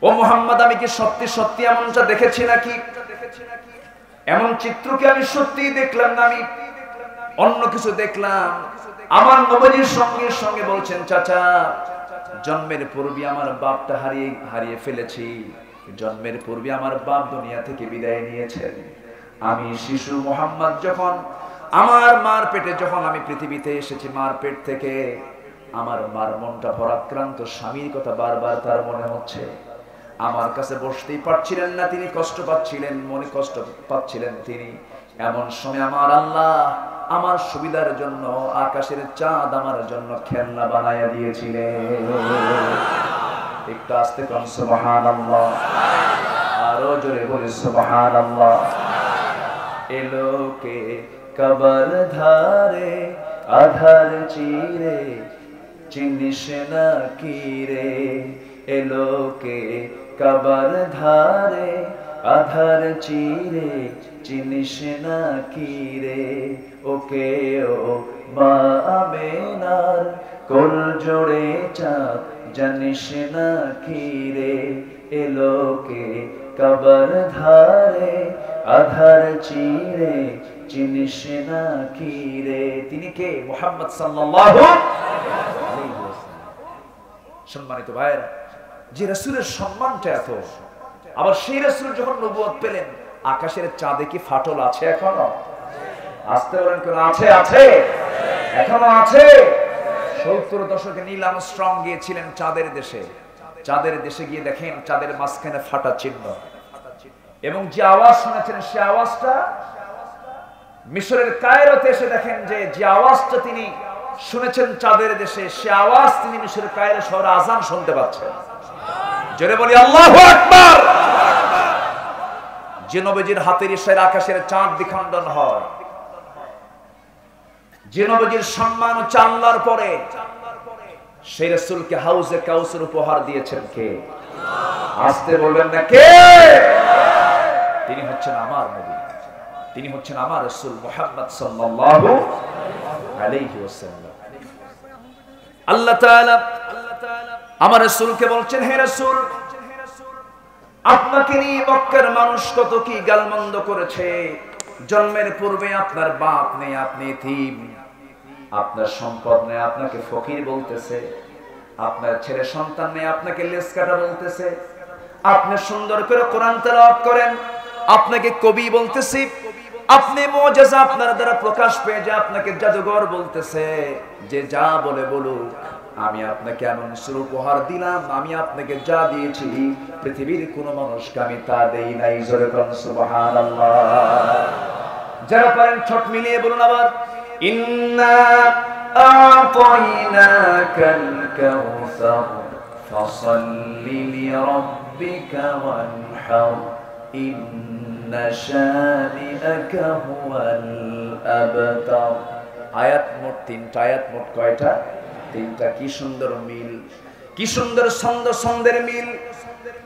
ও মুহাম্মদ আমি কি সত্যি সত্যি এমনটা দেখেছি নাকি? এমন চিত্র কি আমি সত্যি দেখলাম না আমি অন্য কিছু দেখলাম? আমার নবীর সঙ্গে সঙ্গে বলছেন, চাচা জন্মের পূর্বে আমার বাপটা হারিয়ে ফেলেছি। জন্মের পূর্বে আমার বাপ দুনিয়া থেকে বিদায় নিয়েছেন। আমি শিশু মুহাম্মদ যখন আমার মার পেটে যখন আমি পৃথিবীতে এসেছি, মার পেট থেকে আমার মার মনটা ভরাক্রান্ত, স্বামীর কথা বারবার তার মনে হচ্ছে। আমার কাছে বসতেই পারছিলেন না তিনি, কষ্ট পাচ্ছিলেন, মনে কষ্ট পাচ্ছিলেন তিনি। এমন সময় আমার আল্লাহ আমার সুবিধার জন্য আকাশের চাঁদ আমার জন্য খেলনা বানায়া দিয়েছিলেন। একটু আস্তে কোন সুবহানাল্লাহ, আরো জোরে বলি সুবহানাল্লাহ। এলোকে কবর ধারে আধার চিরে চিনিস না কি রে। এলোকে কবর ধারে আধার চিরে চিনিস না কি রে। ওকে ও মা আমেনার কোল জোড়ে চাঁদ জানিস না কি রে এলোকে কবর ধারে আধার চিরে চিনিস না কি রে। তিনি কে? মুহাম্মদ সাল্লাল্লাহু আলাইহি ওয়াসাল্লাম। সম্মানিত ভাইরা, যে রাসূলের সম্মানটা এত, আবার সেই রাসূল যখন নবুয়ত পেলেন, আকাশের চাঁদে কি ফাটল আছে এখনো? আসতে বলেন কোন আছে? আছে, এখনো আছে। 70 দশকে নীল আর্মস্ট্রং গিয়েছিলেন চাঁদের দেশে। চাঁদের দেশে গিয়ে দেখেন চাঁদের মাঝখানে ফাটা চিহ্ন, এবং যে আওয়াজ শুনেছেন সে আওয়াজটা মিশরের কায়রোতে এসে দেখেন যে আওয়াজটা তিনি শুনেছেন চাঁদের দেশে, সে আওয়াজ তিনি মিশরের কায়রো শহরে আজান শুনতে পাচ্ছেন। জোরে বলি আল্লাহু আকবার। যে নবীজির হাতের ইশারায় আকাশের চাঁদ দ্বিখণ্ডন হয়, যে নবীজির সম্মান ও চাল্লার পরে সেই রাসূলকে হাউজে কাউসার উপহার দিয়েছেন কে? আসতে বলবেন না কে? তিনি হচ্ছেন আমার নবী, তিনি হচ্ছেন আমার রাসূল মুহাম্মদ সাল্লাল্লাহু আলাইহি ওয়াসাল্লাম। আল্লাহ তাআলা আমার রাসূলকে বলছেন, হে রাসূল, আপনাকে নিয়ে মক্কার মানুষ কত কি গালমন্দ করেছে। জন্মের পূর্বে আপনার বাপ নেই, আপনি এতিম, আপনার সম্পদ নেই, আপনাকে ফকির বলতেছে, আপনার ছেলে সন্তান নেই, আপনাকে লেজ কাটা বলতেছে, আপনি সুন্দর করে কোরআন তেলাওয়াত করেন, আপনাকে কবি বলতেছি, আপনি মুজিজা আপনার দ্বারা প্রকাশ পেয়ে যে আপনাকে জাদুঘর বলতেছে। যে যা বলে বলুক, আমি আপনাকে এমন সুর উপহার দিলাম, আমি আপনাকে যা দিয়েছি পৃথিবীর কোন মানুষকে আমি তা দেই নাই। জোরে বলুন সুবহানাল্লাহ। যারা পারেন ঠোঁট মিলিয়ে বলুন আবার, ইন্না আ'তাইনাকাল কাউসার ফাসাল্লি লিরাব্বিকা ওয়ানহার ইন্না শানিআকা হুয়াল আবতার। আয়াত মোট 3টা। আয়াত মোট কয়টা? 3টা। কি সুন্দর মিল, কি সুন্দর ছন্দ, ছন্দের মিল।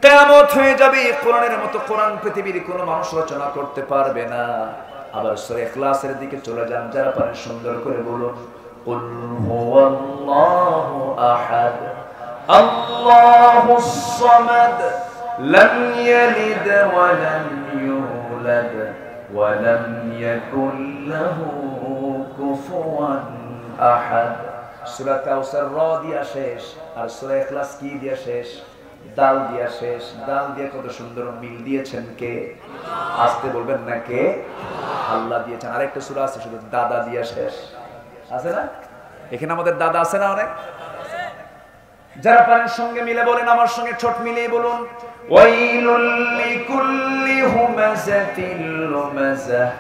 কিয়ামত হয়ে যাবে, কোরআনের মতো কোরআন পৃথিবীর কোনো মানুষ রচনা করতে পারবে না। আবার সূরা ইখলাসের দিকে চলে যান, যারা পারেন সুন্দর করে বলুন, কুল হুয়াল্লাহু আহাদ আল্লাহুস সামাদ লাম ইয়ালিদ ওয়া লাম ইউলাদ ওয়া লাম ইয়াকুল লাহু কুফুয়ান আহাদ। সূরা কাউসার র দিয়া শেষ, আর সূরা ইখলাস কি দিয়া শেষ? দাল দিয়া শেষ। দাল দিয়ে কত সুন্দর মিল দিয়েছেন কে? আসতে বলবেন না কে? আল্লাহ দিয়েছেন। আরেকটা সূরা আছে শুধু দাদা দিয়া শেষ, আছে না? এখানে আমাদের দাদা আছে না অনেক? যারা পারেন সঙ্গে মিলে বলেন, আমার সঙ্গে ঠোঁট মিলিয়ে বলুন, ওয়াইলুল লিকুল্লি হুমাযাতিল লুমাযাহ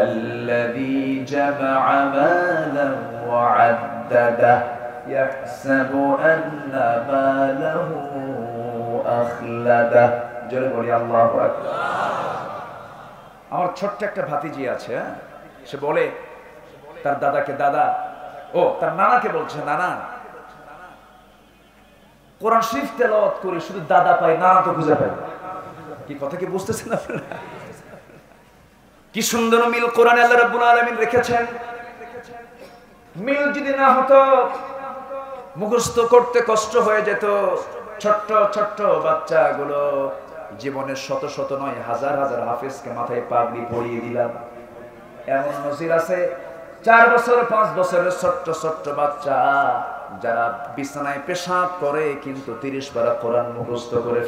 আল্লাযী জামা'a মালান ওয়া 'আদ্দাদাহ ইয়াহসাবু আন্না মালাহু আখলাদাহ। জোরে বলি আল্লাহু আকবার। আমার ছোট্ট একটা ভাতিজি আছে, সে বলে তার দাদাকে, দাদা, ও তার নানাকে বলছে, নানা কোরআন শরীফ তেলাওয়াত করে শুধু দাদা পাই, নানা তো খুঁজে পাই। কি কথা কি বুঝতেছেন আপনারা? কি সুন্দর মিল কোরআনে আল্লাহ রাব্বুল আলামিন রেখেছেন। মিল যদি না হতো, মুখস্থ করতে কষ্ট হয়ে যেত। ছোট্ট ছোট্ট বাচ্চাগুলো জীবনের শত শত নয় হাজার হাজার হাফেজকে মাথায় পাগড়ি পরিয়ে দিলাম। এমন নজির আছে 4 বছর 5 বছরের ছোট্ট ছোট্ট বাচ্চা যারা বিছানায় পেশাব করে কিন্তু 30 পারা কোরআন মুখস্থ করে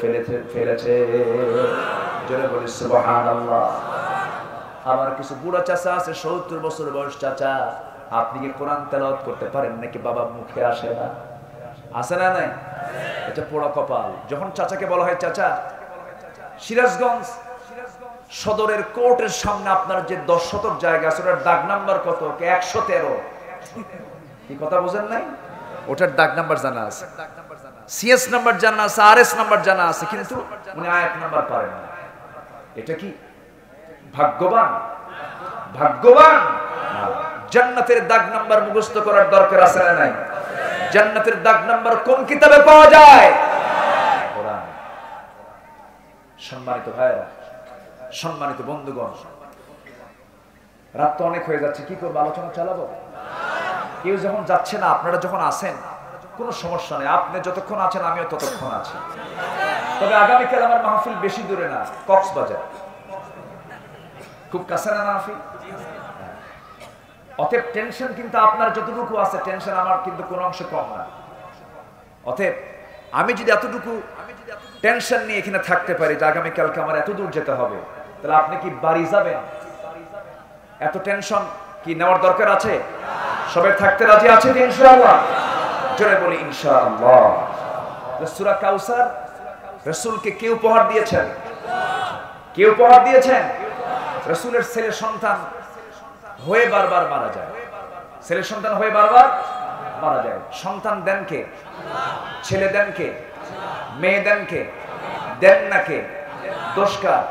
ফেলেছে। জোরে বলি সুবহানাল্লাহ। আমার কিছু বুড়া চাচা আছে, 70 বছর বয়স চাচা, আপনি কি কোরআন তেলাওয়াত করতে পারেন নাকি? বাবা মুখে আসে না, আসে না? নাই, এটা পোড়া কপাল। যখন চাচাকে বলা হয়, চাচা সিরাজগঞ্জ সদরের কোর্টের সামনে আপনার যে 10 শতক জায়গা আছে ওটার দাগ নাম্বার কত? 113। কি কথা বুঝেন নাই? ওটার দাগ নাম্বার জানা আছে, সিএস নাম্বার জানা আছে, আরএস নাম্বার জানা আছে, কিন্তু উনি আয়াত নাম্বার পারেন না। এটা কি ভাগ্যবান? ভাগ্যবান। জান্নাতের দাগ নাম্বার মুখস্থ করার দরকার আছে না নাই? জান্নাতের দাগ নাম্বার কোন কিতাবে পাওয়া যায়? কোরআন। সম্মানিত ভাইরা, সম্মানিত বন্ধুগণ, রাত তো অনেক হয়ে যাচ্ছে, কি করবো? আলোচনা চালাবো? কেউ যখন যাচ্ছে না, আপনারা যখন আসেন কোনো সমস্যা নেই, আপনি যতক্ষণ আছেন আমিও ততক্ষণ আছি। তবে আগামীকাল আমার মাহফিল বেশি দূরে না, কক্সবাজার, খুব কাছে না মাহফিল। অতএব টেনশন কিন্তু আপনার যতটুকু আছে, টেনশন আমার কিন্তু কোনো অংশে কম না। অতএব আমি যদি এতটুকু টেনশন নিয়ে এখানে থাকতে পারি যে আগামীকালকে আমার এত দূর যেতে হবে, তাহলে আপনি কি বাড়ি যাবেন? এত টেনশন কি নেওয়ার দরকার আছে? সবাই থাকতে রাজি আছে ইনশাআল্লাহ? জোরে বলি ইনশাআল্লাহ। সূরা কাউসার রাসূলকে কে উপহার দিয়েছেন? কে উপহার দিয়েছেন? রাসূলের ছেলে সন্তান হয়ে বারবার মারা যায়। ছেলে সন্তান হয়ে বারবার মারা যায়। সন্তান দেন কে? ছেলে দেন কে? মেয়ে দেন কে? দেন না কে? দোষ কার?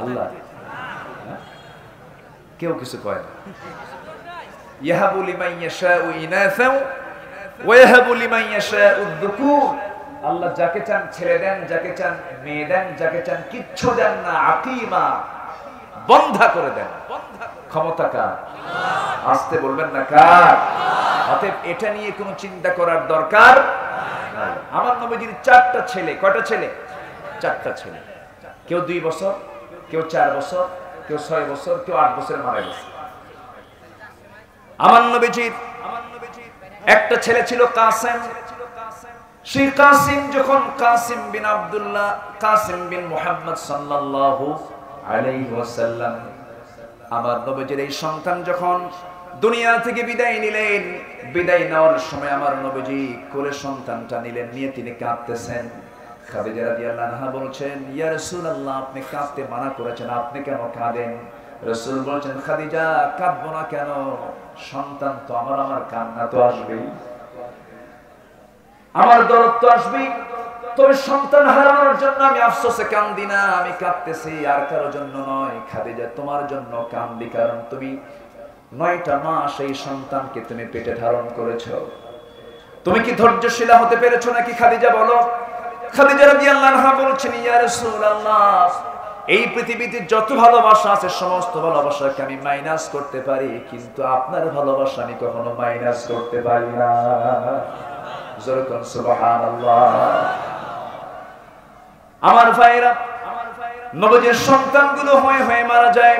আল্লাহ। কেউ কিছু কয় না। ইয়াহাবু লিমান ইয়াশাউ ইনাসা ওয়া ইয়াহাবু লিমান ইয়াশাউ যুকুর। আল্লাহ যাকে চান ছেলে দেন, যাকে চান মেয়ে দেন, যাকে চান কিচ্ছু দেন না, আকিমা, বন্ধা করে দেন। ক্ষমতা কার? আসতে বলবেন না কার? অতএব এটা নিয়ে কোনো চিন্তা করার দরকার নাই। আমার নবীজির 4টা ছেলে। কয়টা ছেলে? 4টা ছেলে। কেউ 2 বছর, কেউ 4 বছর, কেউ 6 বছর, কেউ 8 বছরে মারা গেছে। আমার নবীজির একটা ছেলে ছিল কাসেম। সেই কাসিম যখন কাসিম বিন আব্দুল্লাহ, কাসিম বিন মুহাম্মদ সাল্লাল্লাহু আলাইহি ওয়াসাল্লাম, আমার নবীজির এই সন্তান যখন দুনিয়া থেকে বিদায় নিলেন, বিদায় নেওয়ার সময় আমার নবীজি কোলে সন্তানটা নিলেন, নিয়ে তিনি কাঁদতেছেন। খাদিজা রাদিয়াল্লাহু আনহা বলছেন, ইয়া রাসূলুল্লাহ, আপনি কাঁদতে মানা করেছেন, আপনি কেন কাঁদেন? রাসূল বলছেন, খাদিজা, কাঁদবো না কেন? সন্তান তো আমার কান্না তো আসবেই, আমার দরদ তো আসবেই। তবে সন্তান হারানোর জন্য আমি আফসোসে কান্দি না, আমি কাঁদতেছি আর কারোর জন্য নয়। খাদিজা, তোমার জন্য কান্দি, কারণ তুমি 9টা মাস এই সন্তানকে তুমি পেটে ধারণ করেছো। তুমি কি ধৈর্যশীলা হতে পেরেছো নাকি? খাদিজা বলো। খাদিজা রাদিয়াল্লাহু আনহা বলছেন, ইয়া রাসূলুল্লাহ, এই পৃথিবীতে যত ভালোবাসা আছে সমস্ত ভালোবাসাকে আমি মাইনাস করতে পারি, কিন্তু আপনার ভালোবাসা আমি কখনো মাইনাস করতে পারি না। জোরে সুবহানাল্লাহ। আমার ভাইরা, নবীজির সন্তানগুলো হয়ে হয়ে মারা যায়।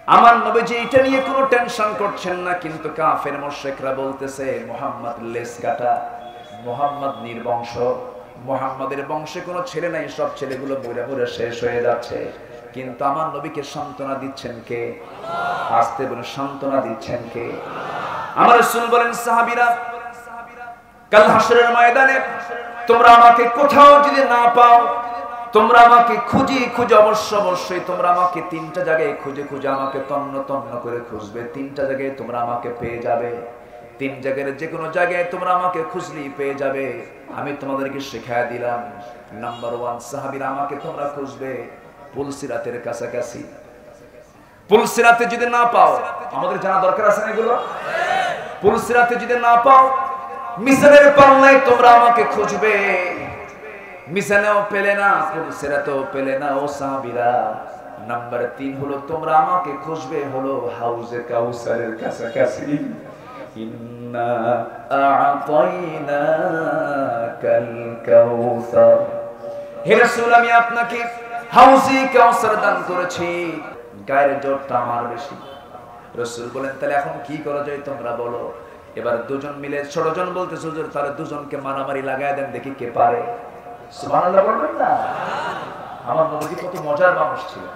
আমার নবীজি এটা নিয়ে কোনো টেনশন করছেন না, কিন্তু কাফের মুশরিকরা বলতেছে, মুহাম্মদ লেস কাটা, মুহাম্মদ নির্বংশ, মুহাম্মাদের বংশে কোনো ছেলে নাই, সব ছেলেগুলো মরে মরে শেষ হয়ে যাচ্ছে। কিন্তু আমার নবীকে সান্ত্বনা দিচ্ছেন কে? আসতে বলে সান্ত্বনা দিচ্ছেন কে? আমার রাসূল বলেন, সাহাবীরা, কাল হাসরের ময়দানে তোমরা আমাকে কোথাও যদি না পাও, তোমরা আমাকে খুঁজে অবশ্যই তোমরা আমাকে 3টা জায়গায় খুঁজে আমাকে তন্ন তন্ন করে খুঁজবে। 3টা জায়গায় তোমরা আমাকে পেয়ে যাবে। 3 জায়গায় যে কোনো জায়গায় তোমরা আমাকে খুঁজলেই পেয়ে যাবে। আমি তোমাদেরকে শেখায় দিলাম। নাম্বার 1, সাহাবীরা, আমাকে তোমরা খুঁজবে পুলসিরাতের কাছাকাছি। পুলসিরাতে যদি না পাও, আমাদের জানা দরকার আছে না এগুলো? পুলসিরাতে যদি না পাও, মিজানের পাল্লায় তোমরা আমাকে খুঁজবে। মিজানেও পেলে না, পুলসিরাতেও পেলে না, ও সাহাবীরা। নাম্বার 3 হলো তোমরা আমাকে খুঁজবে হলো হাউজে কাউসারের কাছাকাছি। ইন্না আ'তাইনাকাল কাউসার। হে রাসূল, আমি আপনাকে হাউজে কাউসার দান করেছি। গায়ের জোরটা আমার বেশি। রাসূল বলেন, তাহলে এখন কি করা যায় তোমরা বলো। এবার দুজন মিলে ষড়জন বলতেছে, হুজুর তাহলে দুজনকে মারামারি লাগায় দেন, দেখি কে পারে। সুবহানাল্লাহ বলবেন না? আমার নবীজি কত মজার মানুষ ছিলেন।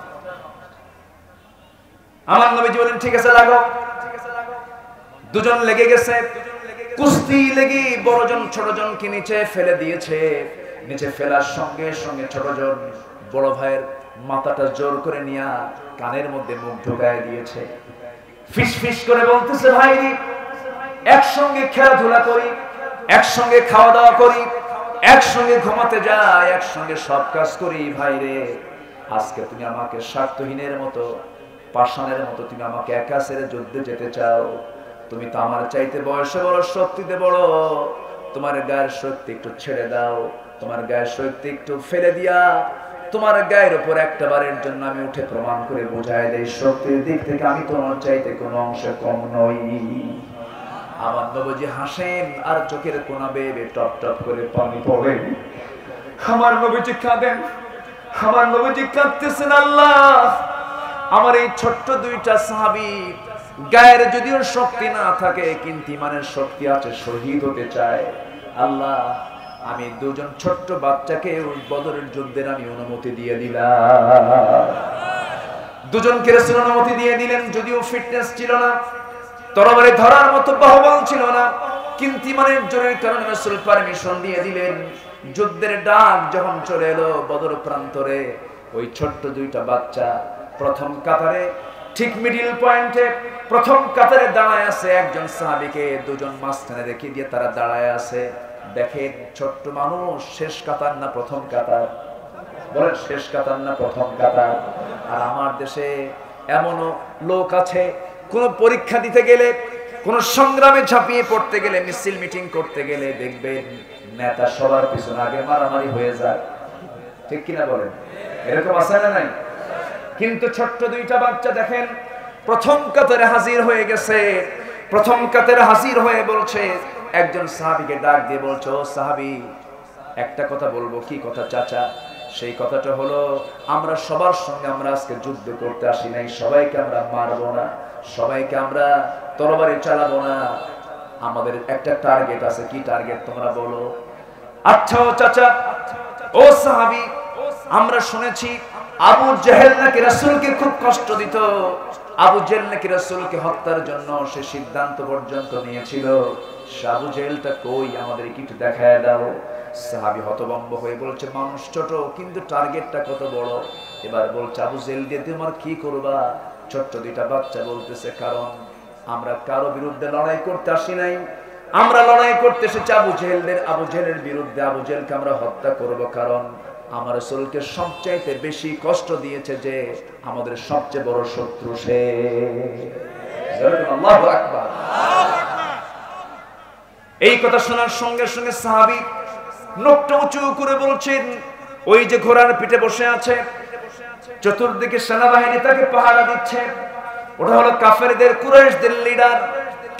আমার নবীজি বলেন, ঠিক আছে লাগাও। দুজন লেগে গেছে, কুস্তি লেগে বড়জন ছোটজনকে নিচে ফেলে দিয়েছে। নিচে ফেলার সঙ্গে সঙ্গে ছোটজন বড় ভাইয়ের মাথাটা জোর করে নিয়ে কানের মধ্যে মুখ ঢুকায় দিয়েছে। ফিস ফিস করে বলতেছে, ভাই একসঙ্গে খেলাধুলা করি, একসঙ্গে খাওয়া দাওয়া করি, একসঙ্গে ঘুমাতে যাই, একসঙ্গে সব কাজ করি। ভাই রে, আজকে তুমি আমাকে স্বার্থহীনের মতো, পাষাণের মতো তুমি আমাকে একা ছেড়ে যুদ্ধে যেতে চাও। তুমি তো আমার চাইতে বয়সে বড়, শক্তিতে বড়। তোমার গায়ের শক্তি একটু ছেড়ে দাও, তোমার গায়ের শক্তি একটু ফেলে দিয়া তোমার গায়ের উপর একটা বারের জন্য আমি উঠে প্রমাণ করে বোঝাই দেই, শক্তির দিক থেকে আমি তোমার চাইতে কোনো অংশে কম নই। আমার নবীজি হাসেন আর চোখের কোনা বেয়ে টপ টপ করে পানি পড়ে। আমার নবীজি কাঁদেন, আমার নবীজি কাঁদতেছেন, আল্লাহ আমার এই ছোট্ট দুইটা সাহাবী গায়ের যদিও শক্তি না থাকে কিন্তু ইমানের শক্তি আছে, শহীদ হতে চায়। আল্লাহ আমি দুজন ছোট্ট বাচ্চাকে ওই বদরের যুদ্ধের আমি অনুমতি দিয়ে দিলাম। দুজনকে রাসূল অনুমতি দিয়ে দিলেন, যদিও ফিটনেস ছিল না, তরবারি ধরার মতো বাহুবল ছিল না, কিন্তু ইমানের জোরের কারণে রাসূল পারমিশন দিয়ে দিলেন। যুদ্ধের ডাক যখন চলে এলো বদর প্রান্তরে, ওই ছোট্ট দুইটা বাচ্চা প্রথম কাতারে ঠিক মিডল পয়েন্টে প্রথম কাতারে দাঁড়ায় আছে। একজন সাহাবীকে দুজন মাঝখানে রেখে দিয়ে তারা দাঁড়ায় আছে। দেখেন ছোট্ট মানুষ, শেষ কাতার না প্রথম কাতার? বলেন শেষ কাতার না প্রথম কাতার? আর আমার দেশে এমনও লোক আছে, কোন পরীক্ষা দিতে গেলে, কোন সংগ্রামে ঝাঁপিয়ে পড়তে গেলে, মিছিল মিটিং করতে গেলে দেখবেন নেতা সবার পিছনে আগে মারামারি হয়ে যায়, ঠিক কিনা বলেন? এরকম আছে না নাই? কিন্তু ছোট্ট দুইটা বাচ্চা দেখেন প্রথম কাতারে হাজির হয়ে গেছে। প্রথম কাতারে হাজির হয়ে বলছে, একজন সাহাবীকে ডাক দিয়ে বলছে, ও সাহাবী একটা কথা বলবো। কি কথা চাচা? সেই কথাটা হলো আমরা সবার সঙ্গে আমরা আজকে যুদ্ধ করতে আসি নাই, সবাইকে আমরা মারবো না, সবাইকে আমরা তরবারি চালাবো না, আমাদের একটা টার্গেট আছে। কি টার্গেট তোমরা বলো? আচ্ছা ও চাচা, ও সাহাবী, আমরা শুনেছি আবু জেহেল নাকি রাসূলকে খুব কষ্ট দিত, আবু জেহেল নাকি রাসূলকে হত্যার জন্য সে সিদ্ধান্ত পর্যন্ত নিয়েছিল। আবু জেহেলটা কই, আমাদের একটু দেখায় দাও। সাহাবী হতভম্ব হয়ে বলছে, মানুষ ছোট কিন্তু টার্গেটটা কত বড়। এবার বলছে, আবু জেহেল দিয়ে তোমার কি করবা? ছোট্ট দুইটা বাচ্চা বলতেছে, কারণ আমরা কারো বিরুদ্ধে লড়াই করতে আসি নাই, আমরা লড়াই করতে এসেছি আবু জেহেলের বিরুদ্ধে। আবু জেহেলকে আমরা হত্যা করব, কারণ আমার রাসূলকে সবচাইতে বেশি কষ্ট দিয়েছে যে আমাদের সবচেয়ে বড় শত্রু সে। আল্লাহু আকবার। এই কথা শোনার সঙ্গে সঙ্গে সাহাবী নখটা উঁচু করে বলছেন, ওই যে ঘোড়ার পিঠে বসে আছে, চতুর্দিকে সেনাবাহিনী তাকে পাহারা দিচ্ছে, ওটা হলো কাফেরদের কুরাইশদের লিডার।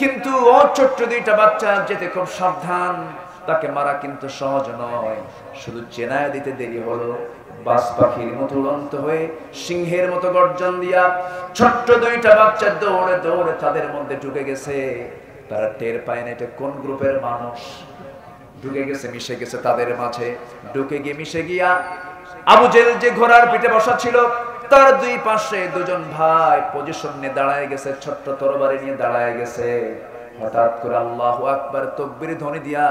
কিন্তু ও ছোট্ট দুইটা বাচ্চা যেতে খুব সাবধান, তাকে মারা কিন্তু সহজ নয়। শুধু চেনায় দিতে দেরি হলো, বাস পাখির মতো উড়ন্ত হয়ে সিংহের মতো গর্জন দিয়া ছোট্ট দুইটা বাচ্চা দৌড়ে দৌড়ে তাদের মধ্যে ঢুকে গেছে। তারা টের পায় না এটা কোন গ্রুপের মানুষ, ঢুকে গেছে, মিশে গেছে তাদের মাঝে। ঢুকে গিয়ে মিশে গিয়া আবু জেহেল যে ঘোড়ার পিঠে বসা ছিল, তার দুই পাশে দুজন ভাই পজিশন নিয়ে দাঁড়ায় গেছে, ছোট্ট তরবারি নিয়ে দাঁড়ায় গেছে। হঠাৎ করে আল্লাহু আকবার তাকবীর ধ্বনি দিয়া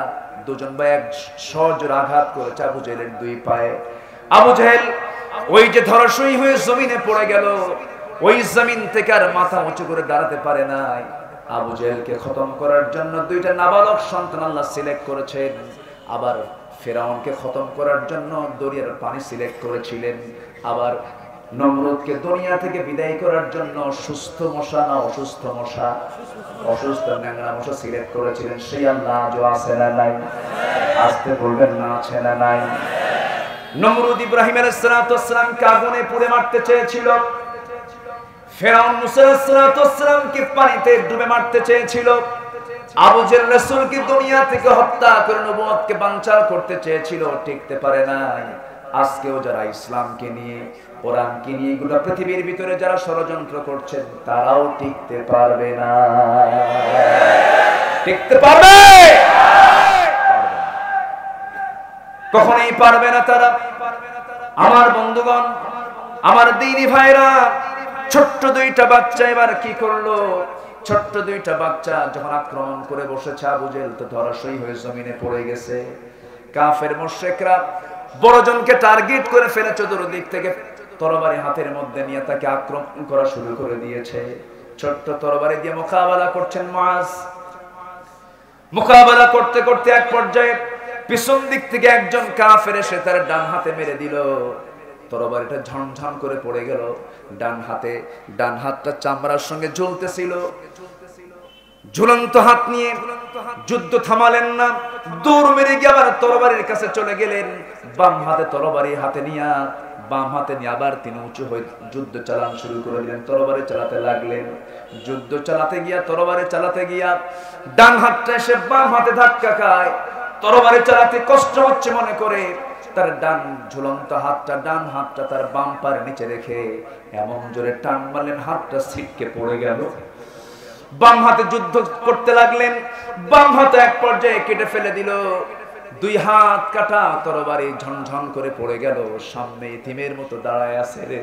দুজন ভাই এক সজোরে আঘাত করেছে আবু জেহেলের দুই পায়ে। আবু জেহেল ওই যে ধরাশয়ী হয়ে জমিনে পড়ে গেল, ওই জমিন থেকে আর মাথা উঁচু করে দাঁড়াতে পারে নাই। আবু জেহেলকে খতম করার জন্য দুইটা নাবালক সন্তান আল্লাহ সিলেক্ট করেছেন। আবার ফেরাউনকে খতম করার জন্য দরিয়ার পানি সিলেক্ট করেছিলেন। আবার নমরুদকে দুনিয়া থেকে বিদায় করার জন্য সুস্থ মশা না অসুস্থ মশা, অসুস্থ ন্যাংরা মশা সিলেক্ট করেছিলেন। সেই আল্লাহ আজও আছে না নাই? আসতে বলবেন না আছে না নাই? নমরুদ ইব্রাহিম আলাইহিস সালামকে আগুনে পুড়ে মারতে চেয়েছিল, ফেরাউন মুসা আলাইহিস সালামকে পানিতে ডুবে মারতে চেয়েছিল, আবু জেহেল রাসূলকে দুনিয়া থেকে হত্যা করে নবুয়তকে বানচাল করতে চেয়েছিল, টিকতে পারে নাই। আজকেও যারা ইসলামকে নিয়ে, কোরআনকে নিয়ে গোটা পৃথিবীর ভিতরে যারা ষড়যন্ত্র করছেন, তারাও টিকতে পারবে না। টিকতে পারবে? কখনোই পারবে না তারা। আমার বন্ধুগণ, আমার দ্বীনি ভাইরা, ছোট্ট দুইটা বাচ্চা এবার কি করলো? ছোট্ট দুইটা বাচ্চা যখন আক্রমণ করে বসেছে, আবু জেহেল তো ধরাশয়ী হয়ে জমিনে পড়ে গেছে। কাফের মুশরিকরা বড়জনকে টার্গেট করে ফেলে চতুর্দিক থেকে তরবারি হাতের মধ্যে নিয়ে তাকে আক্রমণ করা শুরু করে দিয়েছে। ছোট্ট তরবারি দিয়ে মোকাবেলা করছেন মুআজ। মোকাবেলা করতে করতে এক পর্যায়ে পিছন দিক থেকে একজন কাফের এসে তার ডান হাতে মেরে দিল। তরবারিটা ঝনঝন করে পড়ে গেল ডান হাতটা চামড়ার সঙ্গে ঝুলতেছিল। ঝুলন্ত হাত নিয়ে যুদ্ধ থামালেন না, দৌড় মেরে গিয়ে আবার তরবারির কাছে চলে গেলেন। বাম হাতে তরবারি হাতে নিয়ে বাম হাতে নিয়ে আবার তিনি উঁচু হয়ে যুদ্ধ চালান শুরু করে দিলেন, তরবারি চালাতে লাগলেন। যুদ্ধ চালাতে গিয়া, তরবারি চালাতে গিয়া ডান হাতটা এসে বাম হাতে ধাক্কা খায়। তরবারি চালাতে কষ্ট হচ্ছে মনে করে তার ডান ঝুলন্ত হাতটা, ডান হাতটা তার বাম পায়ের নিচে রেখে এমন জোরে টান মারলেন হাতটা ছিটকে পড়ে গেল। বাম হাতে যুদ্ধ করতে লাগলেন, বাম হাতে এক পর্যায়ে কেটে ফেলে দিল। দুই হাত কাটা তরবারি ঝনঝন করে পড়ে গেল। সামনে ইতিমের মতো দাঁড়ায় আছে রে।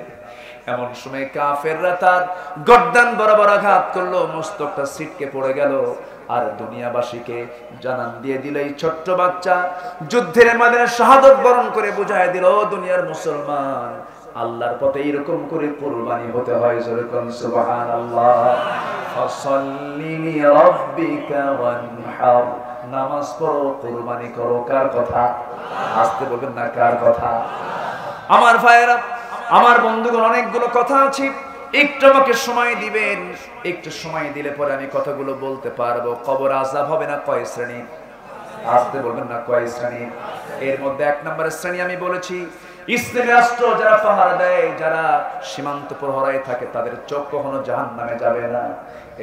এমন সময় কাফেররা তার গর্দান বরাবর আঘাত করলো, মস্তকটা ছিটকে পড়ে গেল। আর দুনিয়াবাসীকে জানান দিয়ে দিল, এই ছোট্ট বাচ্চা যুদ্ধের ময়দানে শাহাদত বরণ করে বুঝায় দিল, দুনিয়ার মুসলমান, আল্লাহর পথে এরকম করে কুরবানি হতে হয়। জোরে কোন সুবহানাল্লাহ। ফাসাল্লি লিরাব্বিকা ওয়ানহার, নামাজ পড়ো, কুরবানি করো। কার কথা? আসতে বলবেন না, কার কথা? আমার ভাইয়েরা, আমার বন্ধুগণ, অনেকগুলো কথা আছে, একটু আমাকে সময় দিবেন। একটু সময় দিলে পরে আমি কথাগুলো বলতে পারবো। কবর আযাব হবে না কয় শ্রেণী? আসতে বলবেন না, কয় শ্রেণী? এর মধ্যে এক নম্বরের শ্রেণী আমি বলেছি, ইসলামী রাষ্ট্র যারা পাহারা দেয়, যারা সীমান্ত প্রহরায় থাকে, তাদের চোখ কখনো জাহান্নামে যাবে না।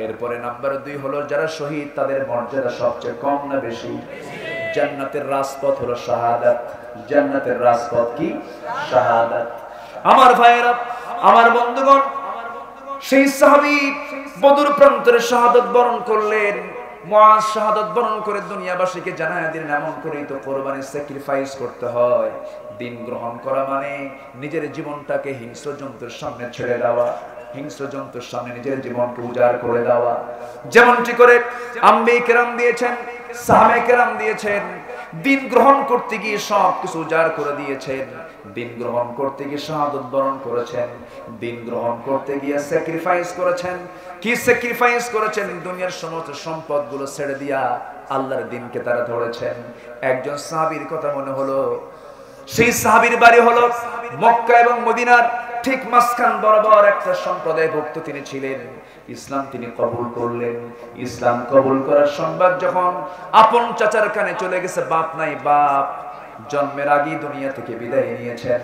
এরপরে নাম্বার 2 হলো যারা শহীদ, তাদের মর্যাদা সবচেয়ে কম না বেশি? জান্নাতের রাজপথ হলো শাহাদাত। জান্নাতের রাজপথ কি? শাহাদাত। আমার ভাইয়েরা, আমার বন্ধুগণ, সেই সাহাবী বদর প্রান্তরে শাহাদাত বরণ করলেন। মুআজ শাহাদাত বরণ করে দুনিয়াবাসীকে জানায় দিলেন, এমন করেই তো কোরবানি স্যাক্রিফাইস করতে হয়। দিন গ্রহণ করা মানে নিজের জীবনটাকে হিংস্র জন্তুর সামনে ছেড়ে দেওয়া, হিংস্র জন্তুর সামনে নিজের জীবনকে উজাড় করে দেওয়া। যেমনটি করে আম্বিয়া কেরাম দিয়েছেন, সাহাবায়ে কেরাম দিয়েছেন। দিন গ্রহণ করতে গিয়ে সব কিছু উজাড় করে দিয়েছেন। দিন গ্রহণ করতে গিয়ে শাহাদাত বরণ করেছেন। দিন গ্রহণ করতে গিয়ে স্যাক্রিফাইস করেছেন। কি স্যাক্রিফাইস করেছেন? দুনিয়ার সমস্ত সম্পদগুলো ছেড়ে দিয়া আল্লাহর দ্বীনকে তারা ধরেছেন। একজন সাহাবীর কথা মনে হলো, সেই সাহাবীর বাড়ি হলো মক্কা এবং মদিনার ঠিক মাঝখান বরাবর একটা সম্প্রদায়ভুক্ত তিনি ছিলেন। ইসলাম তিনি কবুল করলেন। ইসলাম কবুল করার সংবাদ যখন আপন চাচার কানে চলে গেছে, বাপ নাই, বাপ জন্মের আগেই দুনিয়া থেকে বিদায় নিয়েছেন।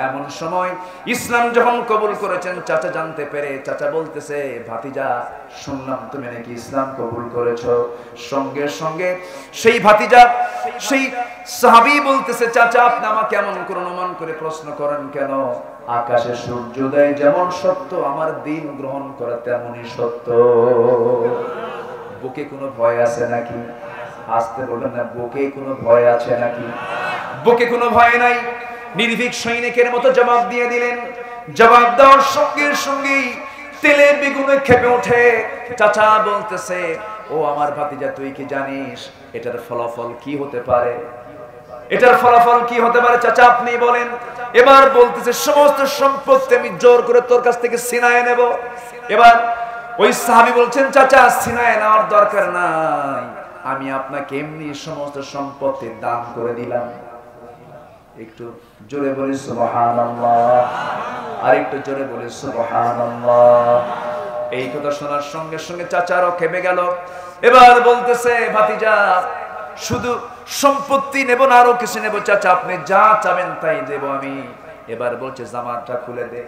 এমন সময় ইসলাম যখন কবুল করেছেন, চাচা জানতে পেরে, চাচা বলতেছে, ভাতিজা শুনলাম তুমি নাকি ইসলাম কবুল করেছো। সঙ্গে সঙ্গে সেই ভাতিজা, সেই সাহাবী বলতেছে, চাচা আপনি আমাকে এমন করে অনুমান করে প্রশ্ন করেন কেন? আকাশে সূর্যোদয় যেমন সত্য, আমার দিন গ্রহণ করা তেমনই সত্য। বুকে কোনো ভয় আছে নাকি? আসতে বলেন না, বুকে কোনো ভয় আছে নাকি? বুকে কোনো ভয় নাই। নির্ভীক সৈনিকের মতো জবাব দিয়ে দিলেন। জবাব দেওয়ার সঙ্গে সঙ্গেই তেলে বেগুনে খেপে ওঠে। চাচা বলতেছে, ও আমার ভাতিজা, তুই কি জানিস এটার ফলাফল কি হতে পারে? এটার ফলাফল কি হতে পারে চাচা, আপনি বলেন। এবার বলতেছে, সমস্ত সম্পত্তি আমি জোর করে তোর কাছ থেকে ছিনায় নেব। এবার ওই সাহাবী বলছেন, চাচা ছিনায় নেওয়ার দরকার নাই, আমি আপনাকে এমনি সমস্ত সম্পত্তি দান করে দিলাম। একটু জোরে বলি সুবহানাল্লাহ, আর একটু জোরে বলি সুবহানাল্লাহ। এই কথা শোনার সঙ্গে সঙ্গে চাচারও খেপে গেল। এবার বলতেছে, ভাতিজা শুধু সম্পত্তি নেব না, আরো কিছু নেব। চাচা আপনি যা চাবেন তাই দেব আমি। এবার বলছে, জামাটা খুলে দে।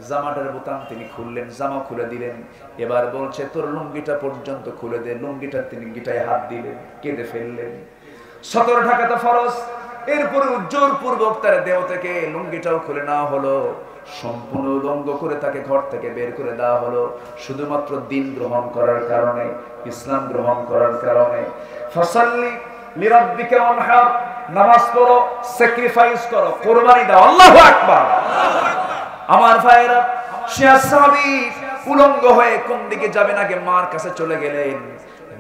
জামাটার বোতাম তিনি খুললেন, জামা খুলে দিলেন। এবার বলছে, তোর লুঙ্গিটা পর্যন্ত খুলে দে। লুঙ্গিটা তিনি গিটায় হাত দিলেন, কেটে ফেললেন। সতর ঢাকা তো ফরজ, এরপরে জোরপূর্বক তার দেহ থেকে লুঙ্গিটাও খুলে নেওয়া হলো। সম্পূর্ণ উলঙ্গ করে তাকে ঘর থেকে বের করে দেওয়া হলো, শুধুমাত্র দিন গ্রহণ করার কারণে, ইসলাম গ্রহণ করার কারণে। ফাসাল্লি লিরাব্বিকা ওয়ানহার, নামাজ পড়ো, স্যাক্রিফাইস করো, কুরবানি দাও। আল্লাহু আকবার। আমার ভাইরা, শিয়া সাহাবী উলঙ্গ হয়ে কোন দিকে যাবেন, আগে মার কাছে চলে গেলেন।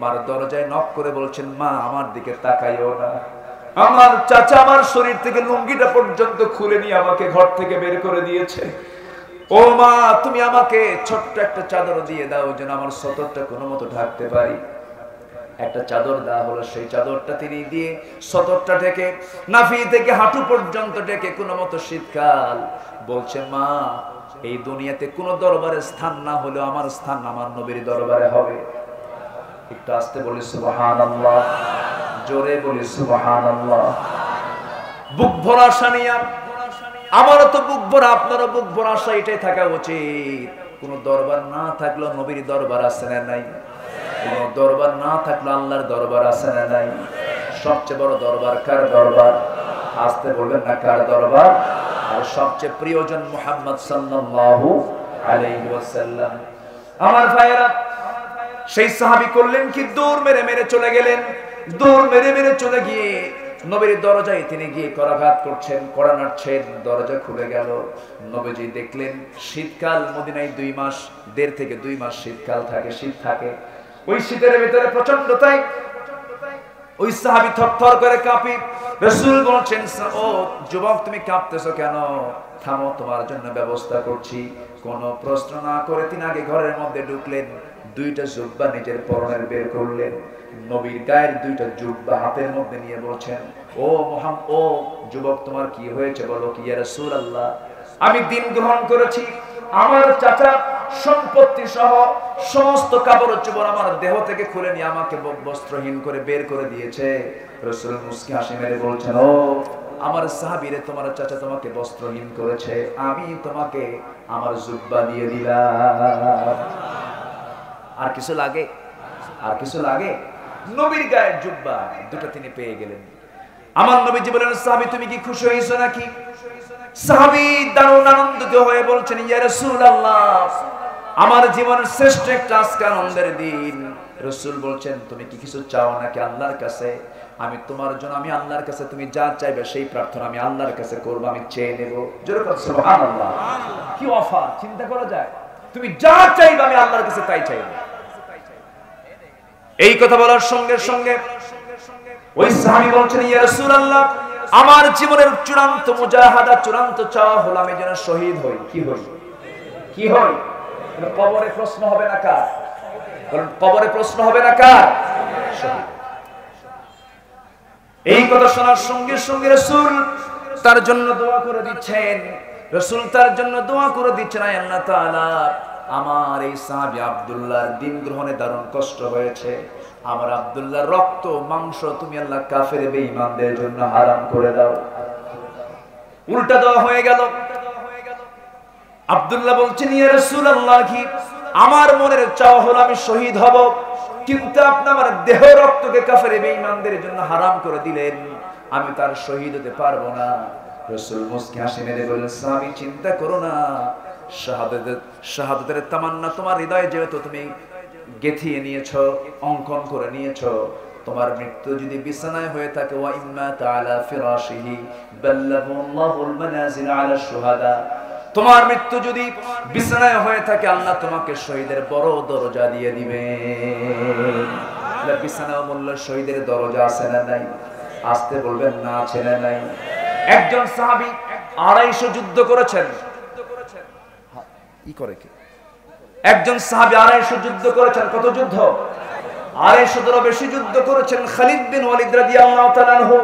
মার দরজায় নক করে বলছেন, মা আমার দিকে তাকাইও না। আমার চাচা আমার শরীর থেকে লুঙ্গিটা পর্যন্ত খুলে নিয়ে আমাকে ঘর থেকে বের করে দিয়েছে। ও মা, তুমি আমাকে ছোট্ট একটা চাদর দিয়ে দাও, যেন আমার সতরটা কোনো মতো ঢাকতে পারি। একটা চাদর দেওয়া হলো। সেই চাদরটা তিনি দিয়ে সতরটা ঢেকে, নাভি থেকে হাঁটু পর্যন্ত ঢেকে, কোনো মতো শীতকাল। বলছে, মা এই দুনিয়াতে কোনো দরবারে স্থান না হলেও আমার স্থান আমার নবীর দরবারে হবে। একটু আস্তে বলি সুবহানাল্লাহ, জোরে বলি সুবহানাল্লাহ। বুক ভরা সানিয়া আমারও তো বুক ভরা, আপনারও বুক ভরা আশা এটাই থাকা উচিত। কোন দরবার না থাকলেও নবীর দরবার আছে না নাই? কোন দরবার না থাকলেও আল্লাহর দরবার আছে না নাই? সবচেয়ে বড় দরবার কার দরবার? আসতে বলবেন না কার দরবার? আর সবচেয়ে প্রিয়জন মুহাম্মদ সাল্লাল্লাহু আলাইহি ওয়াসাল্লাম। আমার ভাইয়েরা, সেই সাহাবী করলেন কি, দৌড় মেরে মেরে চলে গেলেন। দৌড় মেরে মেরে চলে গিয়ে নবীর দরজায় তিনি গিয়ে করাঘাত করছেন, কড়া নাড়ছেন। দরজা খুলে গেল। নবীজি দেখলেন শীতকাল, মদিনায় 2 মাস, 1.5 থেকে 2 মাস শীতকাল থাকে, শীত থাকে। ওই শীতের ভিতরে প্রচন্ড তাই ওই সাহাবী থরথর করে কাঁপে। রাসূল বলছেন, ও যুবক, তুমি কাঁপতেছো কেন? থামো, তোমার জন্য ব্যবস্থা করছি। কোনো প্রশ্ন না করে তিনি আগে ঘরের মধ্যে ঢুকলেন। 2টা জুব্বা নিজের পরনের বের করলেন। নবীর গায়ের 2টা জুব্বা হাতের মধ্যে নিয়ে বলছেন, ও মুহাম্মদ, ও যুবক, তোমার কি হয়েছে বলো কি? ইয়া রাসূলুল্লাহ, আমি দিন গ্রহণ করেছি। আমার চাচা সম্পত্তি সহ সমস্ত কাপড় চোপড় আমার দেহ থেকে খুলে নিয়ে আমাকে বস্ত্রহীন করে বের করে দিয়েছে। রাসূল মুস্কি হাসি মেরে বলছেন, ও আমার সাহাবীরে, তোমার চাচা তোমাকে বস্ত্রহীন করেছে, আমি তোমাকে আমার জুব্বা দিয়ে দিলাম। আর কিছু লাগে? আর কিছু লাগে? নবীর গায়ের জুব্বা 2টা তিনি পেয়ে গেলেন। আমার নবীজি বলেন, সাহাবী, তুমি কি খুশি হয়েছো নাকি? সাহাবী দারুণ আনন্দিত হয়ে বলছেন, ইয়া রাসূলুল্লাহ, আমার জীবনের শ্রেষ্ঠ একটা আজকে আনন্দের দিন। রাসূল বলছেন, তুমি কি কিছু চাও নাকি আল্লাহর কাছে? আমি তোমার জন্য, আমি আল্লাহর কাছে, তুমি যা চাইবে সেই প্রার্থনা আমি আল্লাহর কাছে করব, আমি চেয়ে নেব। জোরে বলুন সুবহানাল্লাহ। কি অফার, চিন্তা করা যায়? তুমি যা চাইবে আমি আল্লাহর কাছে তাই চাইব। এই কথা বলার সঙ্গে সঙ্গে ওই সাহাবী বলছেন, ইয়া রাসূলুল্লাহ, আমার জীবনের চূড়ান্ত মুজাহাদা, চূড়ান্ত চাওয়া হলো আমি যেন শহীদ হই। কি হই? কি হই? কবরে প্রশ্ন হবে না কার? কারণ কবরে প্রশ্ন হবে না কার? শহীদ। এই কথা শোনার সঙ্গে সঙ্গে রাসূল তার জন্য দোয়া করে দিচ্ছেন। রাসূল তার জন্য দোয়া করে দিচ্ছেন, আয় আল্লাহ তাআলা, আমার এই সাহাবী আব্দুল্লাহর দিন গ্রহণে দারুণ কষ্ট হয়েছে। আমার আব্দুল্লাহর রক্ত মাংস তুমি আল্লাহ কাফের বেঈমানদের জন্য হারাম করে দাও। উল্টা দেওয়া হয়ে গেল। আব্দুল্লাহ বলছেন, ইয়া রাসূলুল্লাহ, আমার মনের চাওয়া হলো আমি শহীদ হব, কিন্তু আপনি আমার দেহ রক্তকে কাফের বেঈমানদের জন্য হারাম করে দিলেন, আমি তার শহীদ হতে পারবো না। রাসূল মুস্কি হাসি মেরে বললেন, সাহাবী, চিন্তা করো না, শাহাদাতের তামান্না তোমার হৃদয়ে যেহেতু তুমি গেঁথিয়ে নিয়েছো, অঙ্কন করে নিয়েছো, তোমার মৃত্যু যদি বিছানায় হয়ে থাকে, ওয়া ইম্মা তাআলা ফিরাশিহি বাল্লাহুল্লাহুল মানাজিল আলা শুহাদা, তোমার মৃত্যু যদি বিছানায় হয়ে থাকে, আল্লাহ তোমাকে শহীদের বড় দরজা দিয়ে দিবেন। বিছানায় মূল্য শহীদের দরজা আছে না নাই? আসতে বলবেন না, আছে না নাই? একজন সাহাবী 250 যুদ্ধ করেছেন। কি করে কি? একজন সাহাবী 250 যুদ্ধ করেছেন। কত যুদ্ধ? 250 বেশি যুদ্ধ করেছেন। খালিদ বিন ওয়ালিদ রাদিয়াল্লাহু তাআলা আনহু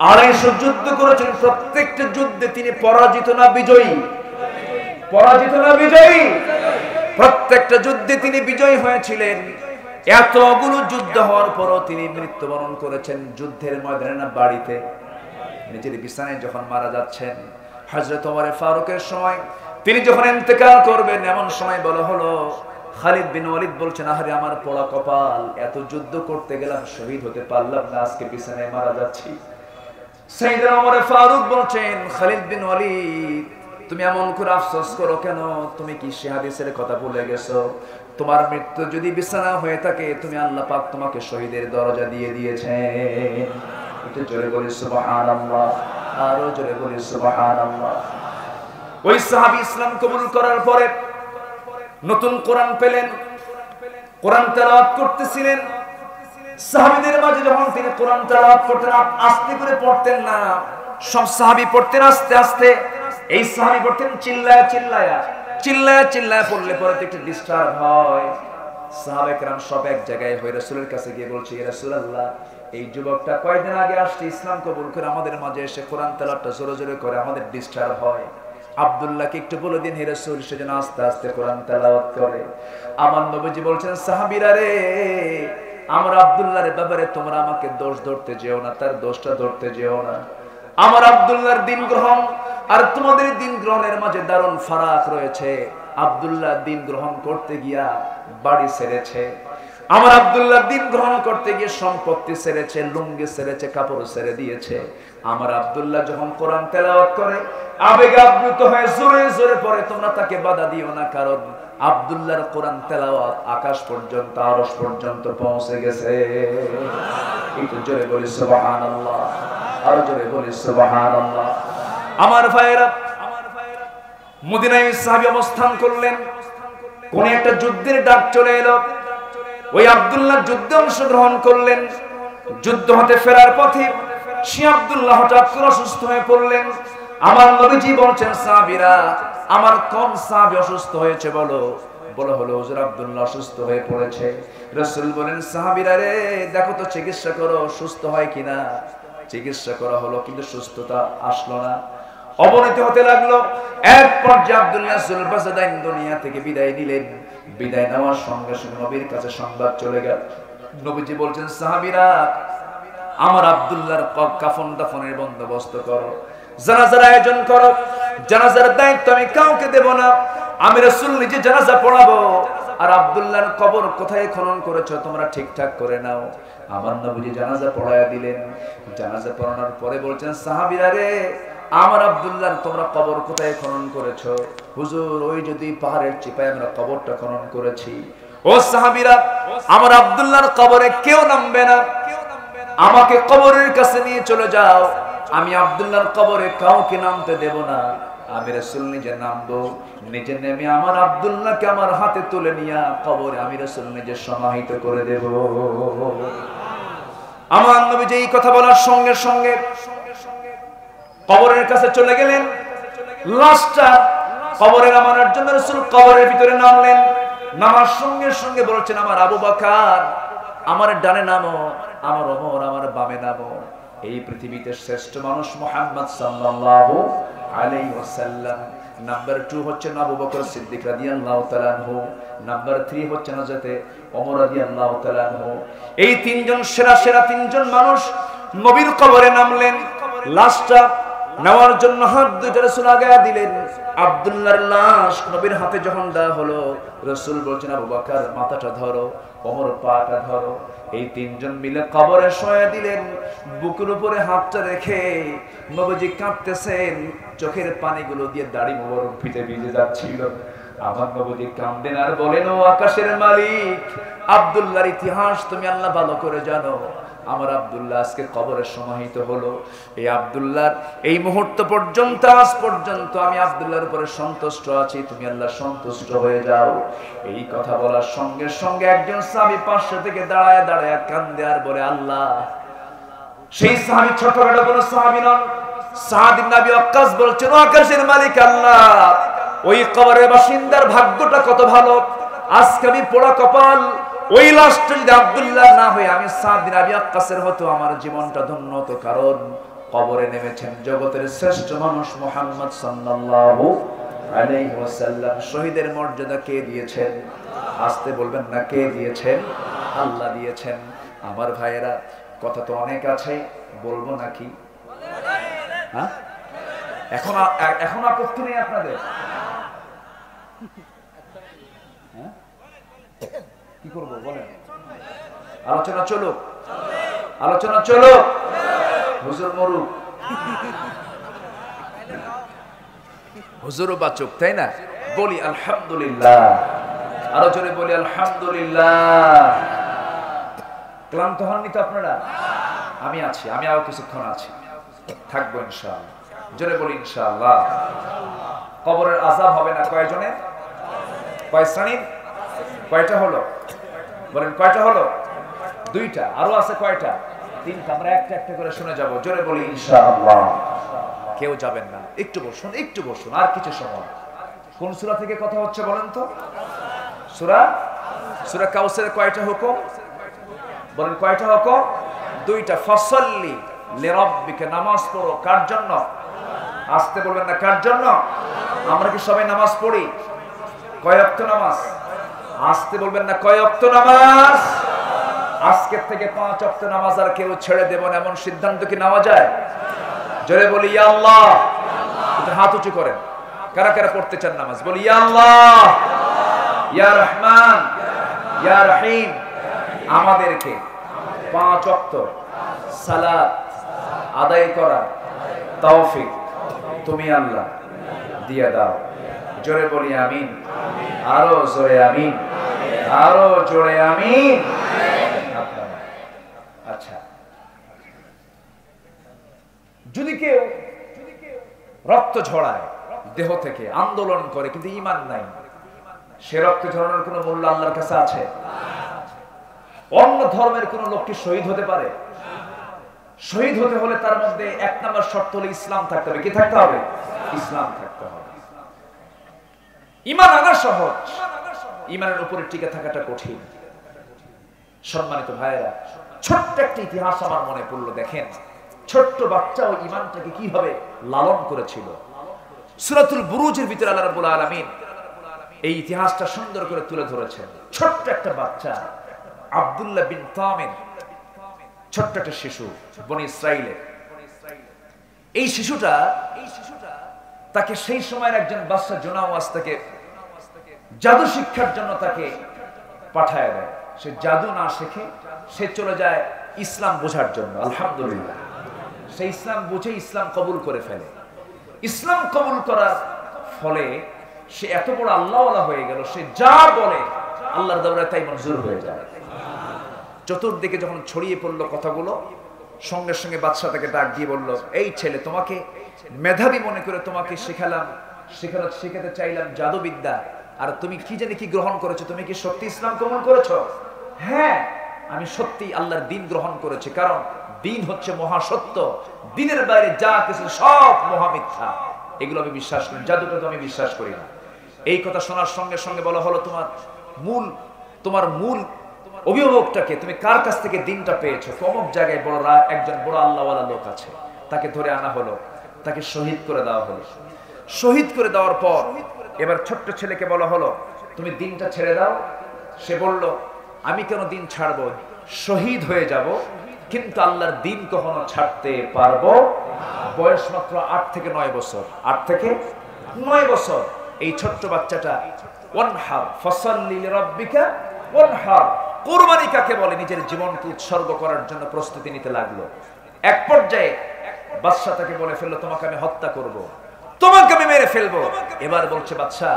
250 যুদ্ধ করেছেন। প্রত্যেকটা যুদ্ধে তিনি পরাজিত না বিজয়ী? পরাজিত না বিজয়ী? প্রত্যেকটা যুদ্ধে তিনি বিজয়ী হয়েছিলেন। এতগুলো যুদ্ধ হওয়ার পরও তিনি মৃত্যুবরণ করেছেন যুদ্ধের ময়দানে না বাড়িতে? নিজের বিছানায় যখন মারা যাচ্ছেন, হযরত ওমর ফারুকের সময় তিনি যখন ইন্তেকাল করবেন, এমন সময় বলা হলো, খালিদ বিন ওয়ালিদ বলছেন, আহারে আমার পোড়া কপাল, এত যুদ্ধ করতে গেলাম, শহীদ হতে পারলাম না, আজকে বিছানায় মারা যাচ্ছি। সাইয়েদনা ওমর ফারুক বলছেন, খালিদ বিন ওয়ালিদ, তুমি এমন করে আফসোস করো কেন? তুমি কি সে হাদিসের কথা ভুলে গেছো? তোমার মৃত্যু যদি বিছানা হয়ে থাকে, তুমি আল্লাহ পাক তোমাকে শহীদের দরজা দিয়ে দিয়েছেন। একটু জোরে বলি সুবহানাল্লাহ, আরো জোরে বলি সুবহানাল্লাহ। ওই সাহাবী ইসলাম কবুল করার পরে নতুন কোরআন পেলেন, কোরআন তেলাওয়াত করতেছিলেন। সাহাবীদের মাঝে যখন তিনি কোরআন তেলাওয়াত করতেন, আস্তে করে পড়তেন না, সব সাহাবী পড়তেন আস্তে আস্তে। এই সাহাবী পড়তেন চিল্লায়া চিল্লায়া, চিল্লায়া চিল্লায়া পড়লে পরে তো একটু ডিস্টার্ব হয়। সাহাবায়ে কেরাম সব এক জায়গায় হয়ে রাসূলের কাছে গিয়ে বলছে, ইয়া রাসূলুল্লাহ, এই যুবকটা কয়েকদিন আগে আসছে, ইসলাম কবুল করে আমাদের মাঝে এসে কোরআন তেলাওয়াতটা জোরে জোরে করে, আমাদের ডিস্টার্ব হয়। আব্দুল্লাহকে একটু বলে দিন, হে রাসূল, সে যেন আস্তে আস্তে কোরআন তেলাওয়াত করে। আমার নবীজি বলছেন, সাহাবীরা রে, আমার আব্দুল্লাহর ব্যাপারে তোমরা আমাকে দোষ ধরতে যেও না, তার দোষটা ধরতে যেও না। আমার আব্দুল্লাহর দিন গ্রহণ আর তোমাদের দিন গ্রহণের মাঝে দারুণ ফারাক রয়েছে। আব্দুল্লাহ দিন গ্রহণ করতে গিয়া বাড়ি ছেড়েছে, আমার আব্দুল্লাহ দিন গ্রহণ করতে গিয়ে সম্পত্তি ছেড়েছে, লুঙ্গি ছেড়েছে, কাপড় ছেড়ে দিয়েছে। আমার আব্দুল্লাহ যখন কোরআন তেলাওয়াত করে আবেগে আপ্লুত হয়ে জোরে জোরে পড়ে, তোমরা তাকে বাধা দিও না, কারণ আব্দুল্লাহর কোরআন তেলাওয়াত আকাশ পর্যন্ত, আরশ পর্যন্ত পৌঁছে গেছে। একটু জোরে বলি সুবহানাল্লাহ, আরো জোরে বলি সুবহানাল্লাহ। আমার ভাইরা, মদিনায় সাহাবী অবস্থান করলেন, কোন একটা যুদ্ধের ডাক চলে এলো, ওই আব্দুল্লাহ যুদ্ধে অংশগ্রহণ করলেন। যুদ্ধ হতে ফেরার পথে সে আব্দুল্লাহ হঠাৎ করে অসুস্থ হয়ে পড়লেন। আমার নবীজি বলছেন, সাহাবীরা, আমার কোন সাহাবী অসুস্থ হয়েছে বলো? বলা হলো, হুজুর আব্দুল্লাহ অসুস্থ হয়ে পড়েছে। রাসূল বলেন, সাহাবীরা রে, দেখো তো চিকিৎসা করো, সুস্থ হয় কিনা। চিকিৎসা করা হলো, কিন্তু সুস্থতা আসলো না, অবনতি হতে লাগলো। এক পর্যায়ে আব্দুল্লাহ সুলবাসাদাইন দুনিয়া থেকে বিদায় নিলেন। বিদায় নেওয়ার সঙ্গে সঙ্গে নবীর কাছে সংবাদ চলে গেল। নবীজি বলছেন, সাহাবীরা, আমার আব্দুল্লাহর কাফন দাফনের বন্দোবস্ত করো, জানাজার আয়োজন করো। জানাজার দায়িত্ব আমি কাউকে দেব না, আমি রাসূল নিজে জানাজা পড়াবো। আর আব্দুল্লাহর কবর কোথায় খনন করেছো তোমরা ঠিকঠাক করে নাও। আমার নবীজি জানাজা পড়ায়া দিলেন। জানাজা পড়ানোর পরে বলছেন, সাহাবীরা রে, আমার আব্দুল্লাহর তোমরা কবর কোথায় খনন করেছো? হুজুর, ওই যদি পাহাড়ের চিপায় আমরা কবরটা খনন করেছি। ও সাহাবীরা, আমার আব্দুল্লাহর কবরে কেউ নামবে না, আমাকে কবরের কাছে নিয়ে চলে যাও। আমি আব্দুল্লাহর কবরে কাউকে নামতে দেব না, আমি রাসূল নিজে নামবো। নিজে নেমে আমার আব্দুল্লাহকে আমার হাতে তুলে নিয়ে কবরে আমি রাসূল নিজে সমাহিত করে দেব। আমার নবী যে এই কথা বলার সঙ্গে সঙ্গে কবরের কাছে চলে গেলেন। লাশটা কবরে নামানোর জন্য রাসূল কবরের ভিতরে নামলেন। নামার সঙ্গে সঙ্গে বলছেন, আমার আবু বকর, আমার ডানে নামো, আমার ওমর, আমার বামে নামো। এই পৃথিবীতে শ্রেষ্ঠ মানুষ মুহাম্মদ সাল্লাল্লাহু আলাইহি ওয়াসাল্লাম। নাম্বার 2 হচ্ছেন আবু বকর সিদ্দিক রাদিয়াল্লাহু তাআলা আনহু। নাম্বার 3 হচ্ছেন হযরত ওমর রাদিয়াল্লাহু তাআলা আনহু। এই তিনজন সেরা সেরা তিনজন মানুষ নবীর কবরে নামলেন। লাশটা নেওয়ার জন্য হাত দুইটা রাসূল আগায়া দিলেন। আব্দুল্লাহর লাশ নবীর হাতে যখন দেওয়া হলো, রাসূল বলছেন, আবু বকর মাথাটা ধরো, ওমর পাটা ধরো। এই তিনজন মিলে কবরে শোয়া দিলেন। বুকের উপরে হাতটা রেখে নবীজি কাঁদতেছেন, চোখের পানিগুলো দিয়ে দাড়ি মোবারক ভিজে ভিজে যাচ্ছিল। আমার নবীজি কাঁদেন আর বলেন, ও আকাশের মালিক, আব্দুল্লাহর ইতিহাস তুমি আল্লাহ ভালো করে জানো। আমার আব্দুল্লাহ আজকে কবরে সমাহিত হলো। এই আব্দুল্লাহর এই মুহূর্ত পর্যন্ত, আজ পর্যন্ত আমি আব্দুল্লাহর উপরে সন্তুষ্ট আছি, তুমি আল্লাহ সন্তুষ্ট হয়ে যাও। এই কথা বলার সঙ্গে সঙ্গে একজন সাহাবী পাশে থেকে দাঁড়ায় দাঁড়ায় কান্দে আর বলে, আল্লাহ। সেই সাহাবী ছোটখাটো কোনো সাহাবী নন, সাদ ইবনে আবি ওয়াক্কাস বলছেন, ও আকাশের মালিক আল্লাহ, ওই কবরের বাসিন্দার ভাগ্যটা কত ভালো। আজকে আমি পোড়া কপাল, ওই লাশটা যদি আব্দুল্লাহ না হয়ে আমি সাদ বিন আবি ওয়াক্কাসের হতো, আমার জীবনটা ধন্য হতো। কারণ কবরে নেমেছেন জগতের শ্রেষ্ঠ মানুষ মুহাম্মদ সাল্লাল্লাহু আলাইহি ওয়াসাল্লাম। শহীদের মর্যাদা কে দিয়েছেন? আসতে বলবেন না, কে দিয়েছেন? আল্লাহ দিয়েছেন। আমার ভাইয়েরা, কথা তো অনেক আছে, বলবো নাকি? হ্যাঁ, এখন আপত্তি নেই আপনাদের? হ্যাঁ, কি করবো বলেন? আলোচনা চলুক, আলোচনা চলুক, হুজুর মরুক, হুজুরও বাঁচুক, তাই না? বলি আলহামদুলিল্লাহ, আরো জোরে বলি আলহামদুলিল্লাহ। ক্লান্ত হননি তো আপনারা? আমি আছি, আমি আরো কিছুক্ষণ আছি, থাকবো ইনশাআল্লাহ। জোরে বলি ইনশাআল্লাহ। কবরের আযাব হবে না কয়জনের? কয় শ্রেণীর? কয়টা হলো বলেন? কয়টা হলো? দুইটা। আরো আছে কয়টা? তিনটা। আমরা একটা একটা করে শুনে যাব। জোরে বলি ইনশাআল্লাহ। কেউ যাবেন না, একটু বসুন, একটু বসুন, আর কিছু সময়। কোন সূরা থেকে কথা হচ্ছে বলেন তো? সূরা কাউসারের কয়টা হুকুম বলেন? কয়টা হুকুম? দুইটা। ফাসাল্লি লিরাব্বিকা, নামাজ পড়ো। কার জন্য? আসতে বলবেন না, কার জন্য? আমরা কি সবাই নামাজ পড়ি? কয় ওয়াক্ত নামাজ? আসতে বলবেন না, কয় ওয়াক্ত নামাজ? আজকের থেকে 5 ওয়াক্ত নামাজ আর কেউ ছেড়ে দেব না, এমন সিদ্ধান্ত কি নেওয়া যায়? জোরে বলি ইয়া আল্লাহ। আপনি হাত উঁচু করেন। কারা কারা পড়তে চান নামাজ? বলি ইয়া আল্লাহ, ইয়া রহমান, ইয়া রহিম। আমাদেরকে 5 ওয়াক্ত সালাত আদায় করার তৌফিক তুমি আল্লাহ দিয়ে দাও। জোরে বলি আমিন, আরো জোরে আমিন, আরো জোরে আমিন। আচ্ছা, যদি কেউ রক্ত ঝরায় দেহ থেকে, আন্দোলন করে, কিন্তু ঈমান নাই, সে রক্ত ঝরানোর কোনো মূল্য আল্লাহর কাছে আছে? অন্য ধর্মের কোন লোক কি শহীদ হতে পারে? শহীদ হতে হলে তার মধ্যে 1 নম্বর শর্ত হলো ইসলাম থাকতে হবে। কি থাকতে হবে? ইসলাম থাকতে হবে। ঈমান আনা সহজ, ঈমানের উপরে টিকে থাকাটা কঠিন। সম্মানিত ভাইয়েরা, ছোট্ট একটা ইতিহাস আমার মনে পড়লো। দেখেন, ছোট্ট বাচ্চাও ঈমানটাকে কিভাবে লালন করেছিল। সূরাতুল বুরুজের ভিতরে আল্লাহ রাব্বুল আলামিন এই ইতিহাসটা সুন্দর করে তুলে ধরেছেন। ছোট্ট একটা বাচ্চা আব্দুল্লাহ বিন তামির, ছোট্ট একটা শিশু বনি ইসরাইলের। এই শিশুটা তাকে সেই সময়ের একজন বাদশা জোনাওয়াজ তাকে জাদু শিক্ষার জন্য তাকে পাঠায় দেয়। সে জাদু না শেখে, সে চলে যায় ইসলাম বোঝার জন্য। আলহামদুলিল্লাহ, সে ইসলাম বুঝে ইসলাম কবুল করে ফেলে। ইসলাম কবুল করার ফলে সে এত বড় আল্লাহওয়ালা হয়ে গেল, সে যা বলে আল্লাহর দরবারে তাই মঞ্জুর হয়ে যায়। চতুর্দিকে যখন ছড়িয়ে পড়লো কথাগুলো, সঙ্গে সঙ্গে বাদশা তাকে ডাক দিয়ে বলল, এই ছেলে, তোমাকে মেধাবী মনে করে তোমাকে শেখাতে চাইলাম জাদুবিদ্যা, আর তুমি কি জানি কি গ্রহণ করেছো? তুমি কি সত্যি ইসলাম গ্রহণ করেছো? হ্যাঁ, আমি সত্যি আল্লাহর দ্বীন গ্রহণ করেছি, কারণ দ্বীন হচ্ছে মহাসত্য, দ্বীনের বাইরে যা কিছু সব মহামিথ্যা, এগুলো আমি বিশ্বাস করি, জাদুটা তো আমি বিশ্বাস করি না। এই কথা শোনার সঙ্গে সঙ্গে বলা হলো, তোমার মূল অভিভাবকটাকে, তুমি কার কাছ থেকে দ্বীনটা পেয়েছো? অমুক জায়গায় একজন বড় আল্লাহওয়ালা লোক আছে, তাকে ধরে আনা হলো, তাকে শহীদ করে দেওয়া হলো। শহীদ করে দেওয়ার পর এবার ছোট্ট ছেলেকে বলা হলো, তুমি দ্বীনটা ছেড়ে দাও। সে বলল, আমি কেন দ্বীন ছাড়বো? শহীদ হয়ে যাব, কিন্তু আল্লাহর দ্বীন কখনো ছাড়তে পারবো। বয়স মাত্র 8 থেকে 9 বছর। 8 থেকে 9 বছর। এই ছোট্ট বাচ্চাটা ওয়ানহার ফাসাল্লি লিরাব্বিকা ওয়ানহার, কুরবানি কাকে বলে, নিজের জীবনকে উৎসর্গ করার জন্য প্রস্তুতি নিতে লাগলো। এক পর্যায়ে বাদশা তাকে বলে ফেললো, তোমাকে আমি হত্যা করব, তোমাকে আমি মেরে ফেলবো। এবার বলছে বাদশা,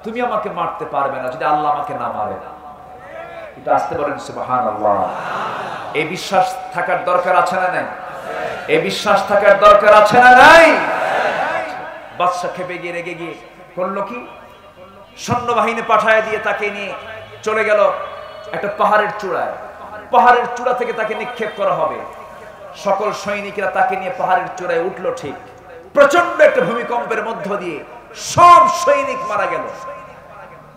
তুমি আমাকে মারতে পারবে না যদি আল্লাহ আমাকে না মারে। এটা আসতে বলেন সুবহানাল্লাহ। এই বিশ্বাস থাকার দরকার আছে না নাই? এই বিশ্বাস থাকার দরকার আছে না নাই? বাদশা খেপে গিয়ে রেগে গিয়ে করলো কি, সৈন্যবাহিনী পাঠায় দিয়ে তাকে নিয়ে চলে গেল একটা পাহাড়ের চূড়ায়। পাহাড়ের চূড়া থেকে তাকে নিক্ষেপ করা হবে। সকল সৈনিকরা তাকে নিয়ে পাহাড়ের চূড়ায় উঠলো। ঠিক প্রচন্ড একটা ভূমিকম্পের মধ্য দিয়ে সব সৈনিক মারা গেল।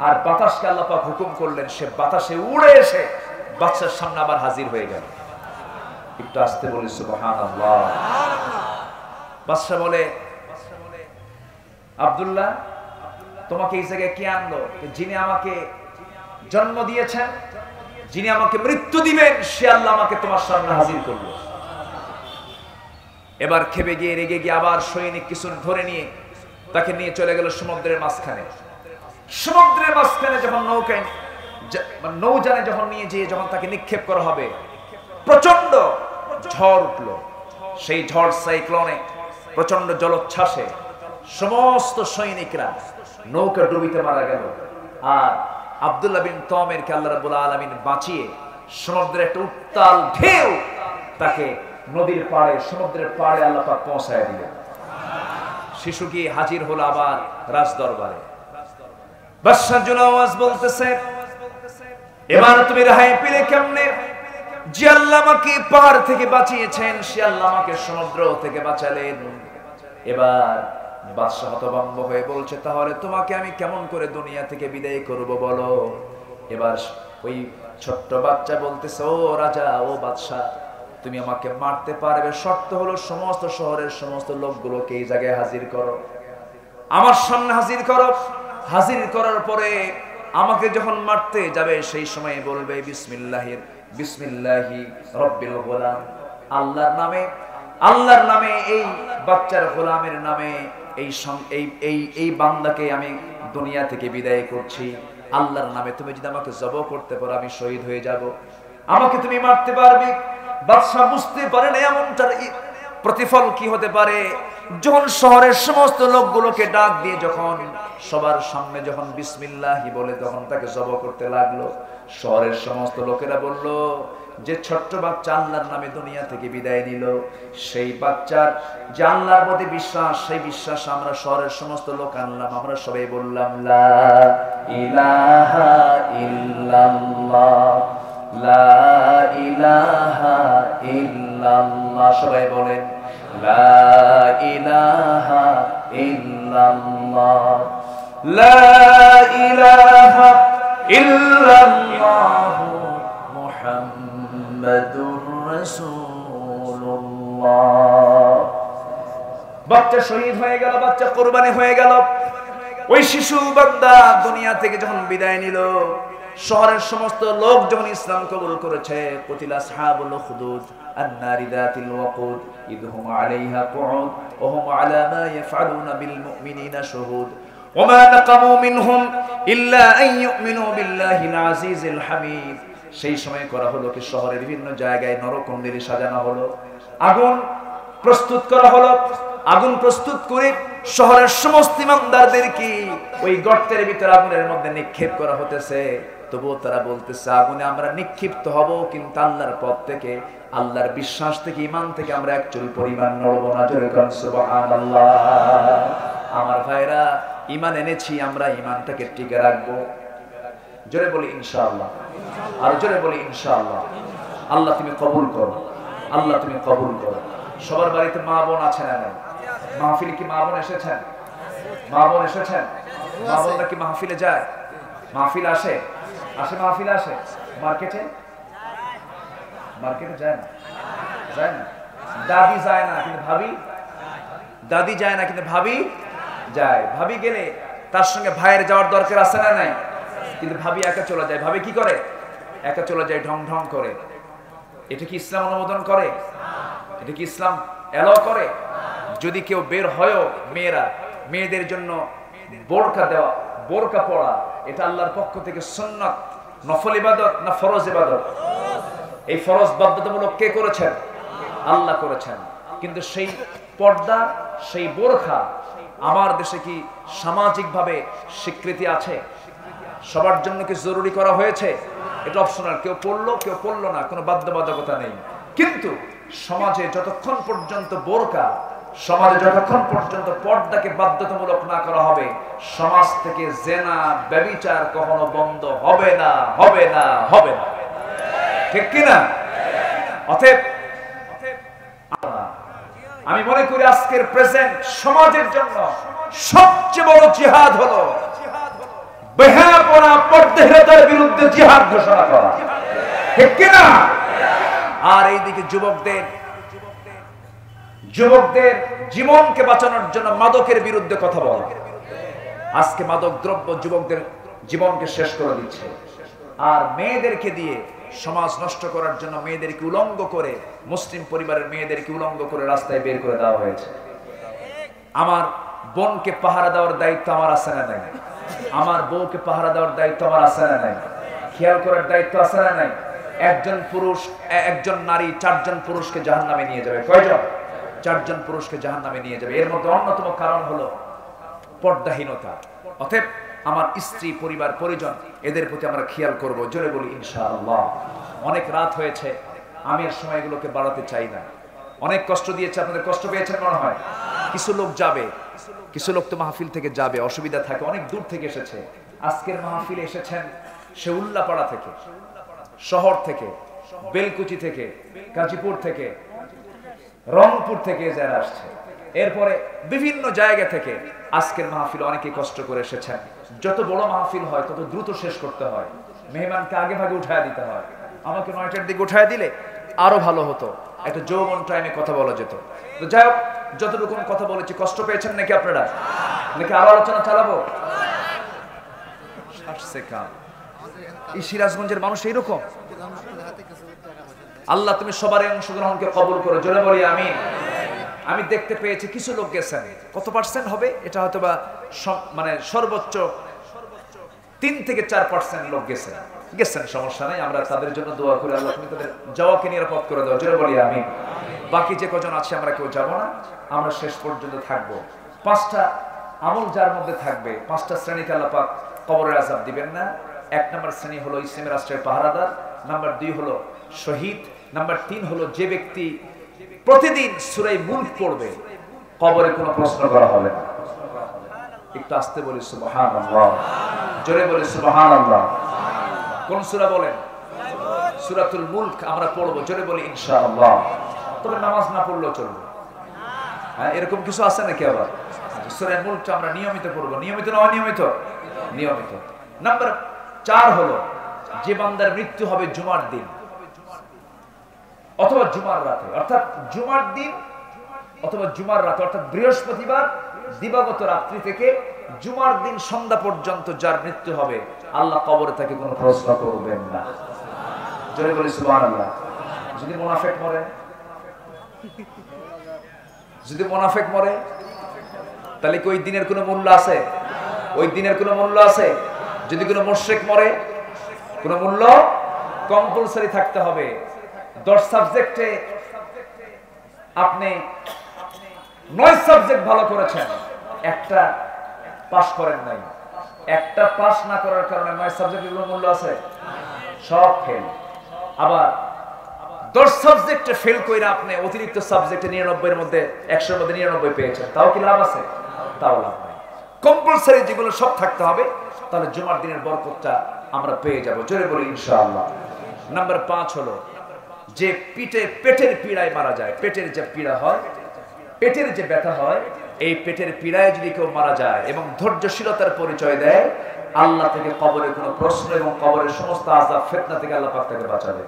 আর বাতাসকে আল্লাহ পাক হুকুম করলেন, সে বাতাসে উড়ে এসে বাদশার সামনে আবার হাজির হয়ে গেল। একটু আসতে বলি সুবহানাল্লাহ। বাদশা বলে, আব্দুল্লাহ, তোমাকে এই জায়গায় কে আনলো? যিনি আমাকে জন্ম দিয়েছেন, যিনি আমাকে মৃত্যু দিবেন, সে আল্লাহ আমাকে তোমার সামনে হাজির করলো। এবার খেপে গিয়ে রেগে গিয়ে আবার সৈনিক কিছু ধরে নিয়ে তাকে নিয়ে চলে গেল সমুদ্রের মাঝখানে। সমুদ্রের মাঝখানে যখন নৌযানে যখন নিয়ে যেয়ে যখন তাকে নিক্ষেপ করা হবে, প্রচন্ড ঝড় উঠলো। সেই ঝড় সাইক্লোনে, প্রচন্ড জলোচ্ছ্বাসে সমস্ত সৈনিকরা নৌকা ডুবিতে মারা গেল। আর আব্দুল্লাহ বিন তামিরকে আল্লাহ রাব্বুল আলামিন বাঁচিয়ে সমুদ্রের একটা উত্তাল ঢেউ তাকে নদীর পাড়ে, সমুদ্রের পাড়ে আল্লাহ পাক পৌঁছায় দিলেন। শিশু গিয়ে হাজির হলো আবার রাজ দরবারে। বাদশা জোনাওয়াজ বলতেছে, এবার তুমি রেহাই পেলে কেমনে? যে আল্লাহ আমাকে পাহাড় থেকে বাঁচিয়েছেন, সে আল্লাহ আমাকে সমুদ্র থেকে বাঁচালেন। এবার বাদশা হতভম্ব হয়ে বলছে, তাহলে তোমাকে আমি কেমন করে দুনিয়া থেকে বিদায় করব বলো? এবার ওই ছোট্ট বাচ্চা বলতেছে, ও রাজা, ও বাদশা, তুমি আমাকে মারতে পারবে, শর্ত হলো সমস্ত শহরের সমস্ত লোকগুলোকে এই জায়গায় হাজির করো, আমার সামনে হাজির করো। হাজির করার পরে আমাকে যখন মারতে যাবে সেই সময় বলবে বিসমিল্লাহি রব্বিল গোলাম, আল্লাহর নামে, আল্লাহর নামে, এই বাচ্চার গোলামের নামে এই বান্দাকে আমি দুনিয়া থেকে বিদায় করছি, আল্লাহর নামে তুমি যদি আমাকে জব করতে পারো আমি শহীদ হয়ে যাব, আমাকে তুমি মারতে পারবে। বাদশা বুঝতে পারে না এমনটার প্রতিফল কি হতে পারে। যখন শহরের সমস্ত লোকগুলোকে ডাক দিয়ে যখন সবার সামনে যখন বিসমিল্লাহি বলে তখন তাকে জব করতে লাগলো, শহরের সমস্ত লোকেরা বলল যে ছোট্ট বাচ্চা আল্লাহর নামে দুনিয়া থেকে বিদায় নিল, সেই বাচ্চার যে আল্লাহর প্রতি বিশ্বাস, সেই বিশ্বাস আমরা শহরের সমস্ত লোক আনলাম, আমরা সবাই বললাম লা ইলাহা ইল্লাল্লাহ, লা ইলাহা ইল্লাল্লাহ। সবাই বলেন লা ইলাহা ইল্লাল্লাহ, লা ইলাহা ইল্লাল্লাহ মুহাম্মাদুর রাসূলুল্লাহ। বাচ্চা শহীদ হয়ে গেল, বাচ্চা কোরবানি হয়ে গেল। ওই শিশু বান্দা দুনিয়া থেকে যখন বিদায় নিল, শহরের সমস্ত লোক যখন ইসলাম কবুল করেছে, কুতিলা আসহাবুল উখদুদ আন-নারি যাতিল ওয়াকুদ ইদহুম আলাইহা কুউদ ওয়া হুম আলা মা ইয়াফআলুনা বিল মুমিনিনা শুহুদ ওয়া মা নাকামু মিনহুম ইল্লা আন ইউমিনু বিল্লাহিল আজিজিল হামিদ। সেই সময় করা হলো কি শহরের বিভিন্ন জায়গায় নরকুণ্ডলী সাজানো হলো, আগুন প্রস্তুত করা হলো। আগুন প্রস্তুত করে শহরের সমস্ত ইমানদারদেরকে ওই গর্তের ভিতরে আগুনের মধ্যে নিক্ষেপ করা হতেছে। তবুও তারা বলতেছে আগুনে আমরা নিক্ষিপ্ত হব, কিন্তু আল্লাহর পথ থেকে, আল্লাহর বিশ্বাস থেকে, ঈমান থেকে আমরা একচুল পরিমাণ নড়ব না। জোরে বলেন সুবহানাল্লাহ। আমার ভাইরা, ঈমান এনেছি, আমরা ঈমানটাকে টিকে রাখবো। জোরে বলি ইনশাআল্লাহ, আর জোরে বলি ইনশাআল্লাহ। আল্লাহ তুমি কবুল করো, আল্লাহ তুমি কবুল করো। সবার বাড়িতে মা বোন আছে না নাই? মাহফিলে কি মা বোন এসেছেন? মা বোন এসেছেন? মা বোনরা কি মাহফিলে যায়? মাহফিল আসে? আসে মাহফিল আসে? মার্কেটে? মার্কেটে যায় না? যায় না? দাদি যায় না কিন্তু ভাবি, দাদি যায় না কিন্তু ভাবি যায়। ভাবি গেলে তার সঙ্গে ভাইয়ের যাওয়ার দরকার আছে না নাই? কিন্তু ভাবি একা চলে যায়। ভাবি কি করে? একা চলে যায় ঢং ঢং করে। এটা কি ইসলাম অনুমোদন করে? এটা কি ইসলাম এলাও করে? যদি কেউ বের হয়ও, মেয়েদের জন্য বোরকা দেওয়া, বোরকা পড়া, এটা আল্লাহর পক্ষ থেকে সুন্নাত, নফল ইবাদত না ফরজ ইবাদত? এই ফরজ বাধ্যতামূলক কে করেছেন? আল্লাহ করেছেন। কিন্তু সেই পর্দা, সেই বোরখা আমার দেশে কি সামাজিকভাবে স্বীকৃতি আছে? সবার জন্য কি জরুরি করা হয়েছে? এটা অপশনাল, কেউ পড়লো কেউ পড়লো না, কোনো বাধ্যবাধকতা নেই। কিন্তু সমাজে যতক্ষণ পর্যন্ত বোরকা, সমাজে যতক্ষণ পর্যন্ত পর্দাকে বাধ্যতামূলক না করা হবে, সমাজ থেকে জেনা, ব্যভিচার কখনো বন্ধ হবে না, হবে না, হবে না। ঠিক কিনা? অতএব আমি মনে করি আজকের প্রেজেন্ট সমাজের জন্য সবচেয়ে বড় জিহাদ হলো বেহায়াপনা, পর্দাহীনতার বিরুদ্ধে জিহাদ ঘোষণা করা। ঠিক কিনা? আর এইদিকে যুবকদের জীবনকে বাঁচানোর জন্য মাদকের বিরুদ্ধে কথা বলা। আজকে মাদক দ্রব্য যুবকদের জীবনকে শেষ করে দিচ্ছে। আর মেয়েদেরকে দিয়ে সমাজ নষ্ট করার জন্য মেয়েদেরকে উলঙ্গ করে, মুসলিম পরিবারের মেয়েদেরকে উলঙ্গ করে রাস্তায় বের করে দেওয়া হয়েছে। আমার বোনকে পাহারা দেওয়ার দায়িত্ব আমার আছে না নাই? আমার বউকে পাহারা দেওয়ার দায়িত্ব আমার আছে না নাই? খেয়াল করার দায়িত্ব আছে না নাই? একজন পুরুষ, একজন নারী 4 জন পুরুষকে জাহান্নামে নিয়ে যাবে। কয়জন? 4 জন পুরুষকে জাহান্নামে নিয়ে যাবে। এর মধ্যে অন্যতম কারণ হলো পর্দাহীনতা। অতএব আমার স্ত্রী, পরিবার, পরিজন, এদের প্রতি আমরা খেয়াল করব। জোরে বলি ইনশাআল্লাহ। অনেক রাত হয়েছে, আমি এর সময়গুলোকে বাড়াতে চাই না। অনেক কষ্ট দিয়েছে, আপনাদের কষ্ট পেয়েছেন মনে হয়। কিছু লোক যাবে, কিছু লোক তো মাহফিল থেকে যাবে, অসুবিধা থাকে, অনেক দূর থেকে এসেছে। আজকের মাহফিলে এসেছেন সে উল্লাপাড়া থেকে, শহর থেকে, বেলকুচি থেকে, গাজীপুর থেকে, রংপুর থেকে যারা আসছে, এরপরে বিভিন্ন জায়গা থেকে আজকের মাহফিলে অনেকে কষ্ট করে এসেছেন। যত বড় মাহফিল হয় তত দ্রুত শেষ করতে হয়, মেহমানকে আগে ভাগে উঠায় দিতে হয়। আমাকে 9টার দিকে উঠায় দিলে আরো ভালো হতো, একটা যৌবন টাইমে কথা বলা যেত। তো যাই হোক, যতটুকু কথা বলেছি, কষ্ট পেয়েছেন নাকি আপনারা? নাকি আরো আলোচনা চালাবো? এই সিরাজগঞ্জের মানুষ এইরকম। আল্লাহ তুমি সবার অংশগ্রহণকে কবুল করো। জোরে বলি আমিন। আমি দেখতে পেয়েছি কিছু লোক গেছেন, কত পার্সেন্ট হবে এটা হয়তো বা মানে সর্বোচ্চ 3 থেকে 4% লোক গেছেন, সমস্যা নাই, আমরা তাদের জন্য দোয়া করি আল্লাহ তুমি তাদের যাওয়াকে নিরাপদ করে দাও, জোরে বলি আমি। বাকি যে কজন আছে আমরা কেউ যাব না, আমরা শেষ পর্যন্ত থাকবো। 5টা আমল যার মধ্যে থাকবে, 5টা শ্রেণীকে আল্লাহ পাক কবরের আযাব দিবেন না। 1 নম্বর শ্রেণী হলো ইসলামী রাষ্ট্রের পাহারাদার, নাম্বার 2 হলো শহীদ, নাম্বার 3 হলো যে ব্যক্তি প্রতিদিন সূরা মুলক পড়বে, কবরে কোনো প্রশ্ন করা হবে না। একটু আস্তে বলি সুবহানাল্লাহ, জোরে বলি সুবহানাল্লাহ। কোন সূরা বলেন? সূরাতুল মুলক আমরা পড়বো, জোরে বলি ইনশাআল্লাহ। তবে নামাজ না পড়লেও চলবে, হ্যাঁ এরকম কিছু আছে নাকি? আবার সূরা মুলকটা আমরা নিয়মিত পড়বো, নিয়মিত না অনিয়মিত? নিয়মিত। নাম্বার 4 হলো যে বান্দার মৃত্যু হবে জুমার দিন অথবা জুমার রাতে, অর্থাৎ জুমার দিন অথবা জুমার রাতে, অর্থাৎ বৃহস্পতিবার দিবাগত রাত্রি থেকে জুমার দিন সন্ধ্যা পর্যন্ত যার মৃত্যু হবে, আল্লাহ কবরে তাকে কোনো প্রশ্ন করবেন না, জোরে বলি সুবহানাল্লাহ। যদি মুনাফিক মরে, যদি মুনাফিক মরে, তাহলে কি ওই দিনের কোনো মূল্য আছে? ওই দিনের কোনো মূল্য আছে? যদি কোনো মুশরিক মরে, কোনো মূল্য? কম্পালসারি থাকতে হবে। 10 সাবজেক্টে আপনি 9 সাবজেক্ট ভালো করেছেন, একটা পাস করেন নাই, একটা পাস না করার কারণে 9 সাবজেক্টের কোনো মূল্য আছে? সব ফেল। আবার 10 সাবজেক্টে ফেল কইরা আপনি অতিরিক্ত সাবজেক্টে 99 এর মধ্যে 100 এর মধ্যে 99 পেয়েছেন, তাও কি লাভ আছে? তাও লাভ নাই। কম্পালসারি যেগুলো সব থাকতে হবে, তাহলে জুমার দিনের বরকতটা আমরা পেয়ে যাব, জোরে বলি ইনশাআল্লাহ। নাম্বার 5 হলো যে পেটের পীড়ায় মারা যায়, পেটের যে পীড়া হয়, পেটের যে ব্যথা হয়, এই পেটের পীড়ায় যদি কেউ মারা যায় এবং ধৈর্যশীলতার পরিচয় দেয়, আল্লাহ থেকে কবরে কোনো প্রশ্ন এবং কবরের সমস্ত আযাব ফিতনা থেকে আল্লাহ পাক তাকে বাঁচাবে,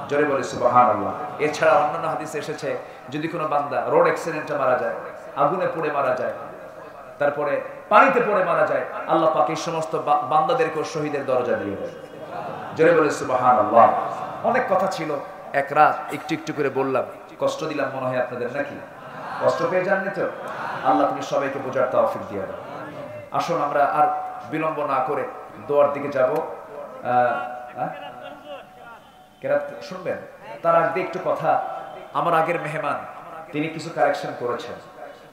জোরে বলি সুবহানাল্লাহ। এছাড়া অন্যান্য হাদিসে এসেছে যদি কোনো বান্দা রোড অ্যাক্সিডেন্টে মারা যায়, আগুনে পুড়ে মারা যায়, তারপরে পানিতে পড়ে মারা যায়, আল্লাহ পাক এই সমস্ত বান্দাদেরকে শহীদের দরজা দিয়ে দেয়, জোরে বলি সুবহানাল্লাহ। অনেক কথা ছিল, এক রাত একটু একটু করে বললাম, কষ্ট দিলাম মনে হয় আপনাদের, নাকি? কষ্ট পেয়ে যাননি তো? আল্লাহ তুমি সবাইকে বোঝার তৌফিক দিয়ে দাও। আসুন আমরা আর বিলম্ব না করে দোয়ার দিকে যাব। কেরাত শুনবেন? তার আগে একটু কথা, আমার আগের মেহমান তিনি কিছু কারেকশন করেছেন,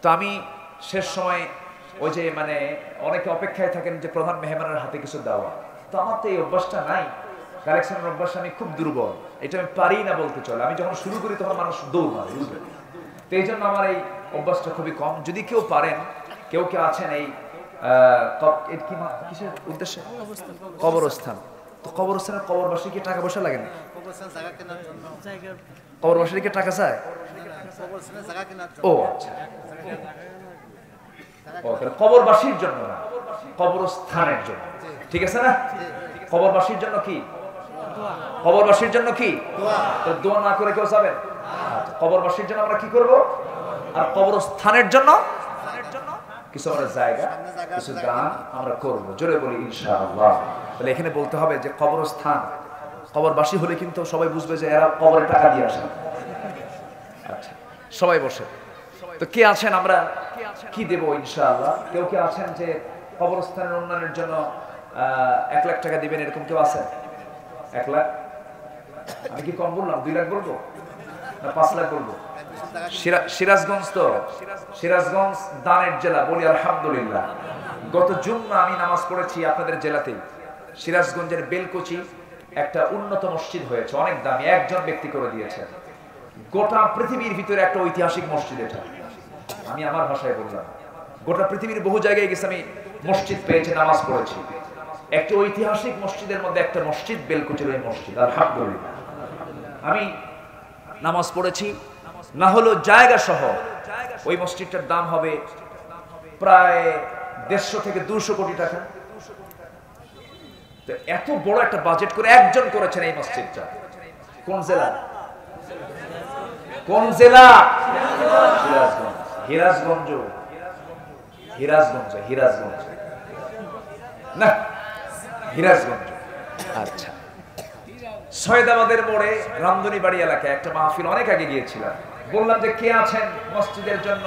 তো আমি শেষ সময় ওই যে মানে অনেকে অপেক্ষায় থাকেন যে প্রধান মেহমানের হাতে কিছু দেওয়া, তো আমার তো এই অভ্যাসটা নাই, কালেকশনের অভ্যাস আমি খুব দুর্বল, এটা আমি পারি না বলতে চলে। আমি যখন শুরু করি তখন মানুষ দৌড় মারে, বুঝলেন? তো এই জন্য আমার এই অভ্যাসটা খুবই কম। যদি কেউ পারেন, কেউ আছেন এই কিসের উদ্দেশ্যে? কবরস্থান। তো কবরস্থানের কবরবাসী কি টাকা পয়সা লাগে না? কবরবাসী কি টাকা চায়? ও আচ্ছা, কবরবাসীর জন্য না, কবরস্থানের জন্য, ঠিক আছে না? কবরবাসীর জন্য কি? কবরবাসীর জন্য কি? দোয়া না করে কেউ যাবেন? কবরবাসীর জন্য আমরা কি করব? আর কবরস্থানের জন্য কিছু আমরা জায়গা, কিছু দান আমরা করব, জোরে বলি ইনশাআল্লাহ। তাহলে এখানে বলতে হবে যে কবরস্থান, কবরবাসী হলে কিন্তু সবাই বুঝবে যে এরা কবরে টাকা দিয়ে আসে। আচ্ছা, সবাই বসে। তো কে আছেন আমরা কি দেব ইনশাআল্লাহ? কেউ কি আছেন যে কবরস্থানের উন্নয়নের জন্য 1 লাখ টাকা দিবেন, এরকম কেউ আছেন? 1 লাখ? আমি কি কম বললাম? 2 লাখ বলবো না 5 লাখ বলবো? সিরাজগঞ্জ, তো সিরাজগঞ্জ দানের জেলা, বলি আলহামদুলিল্লাহ। গত জুম্মা আমি নামাজ পড়েছি আপনাদের জেলাতেই, সিরাজগঞ্জের বেলকুচি একটা উন্নত মসজিদ হয়েছে, অনেক দামি, একজন ব্যক্তি করে দিয়েছেন। গোটা পৃথিবীর ভিতরে একটা ঐতিহাসিক মসজিদ এটা, আমি আমার ভাষায় বললাম। গোটা পৃথিবীর বহু জায়গায় গেছে, আমি মসজিদ পেয়েছি, নামাজ পড়েছি। একটা ঐতিহাসিক মসজিদের মধ্যে একটা মসজিদ, বেলকুচির ওই মসজিদ, আলহামদুলিল্লাহ। আমি নামাজ পড়েছি, না হলো জায়গা সহ ওই মসজিদটার দাম হবে প্রায় 150 থেকে 200 কোটি টাকা। তো এত বড় একটা বাজেট করে একজন করেছেন এই মসজিদটা। কোন জেলা? কোন জেলা? সিরাজগঞ্জ। হিরাজগঞ্জ না, হিরাজগঞ্জ। আচ্ছা, সৈয়দাবাদের মোড়ে রামদনি বাড়ি এলাকায় একটা মাহফিল অনেক আগে গিয়েছিলাম, বললাম যে কে আছেন মসজিদের জন্য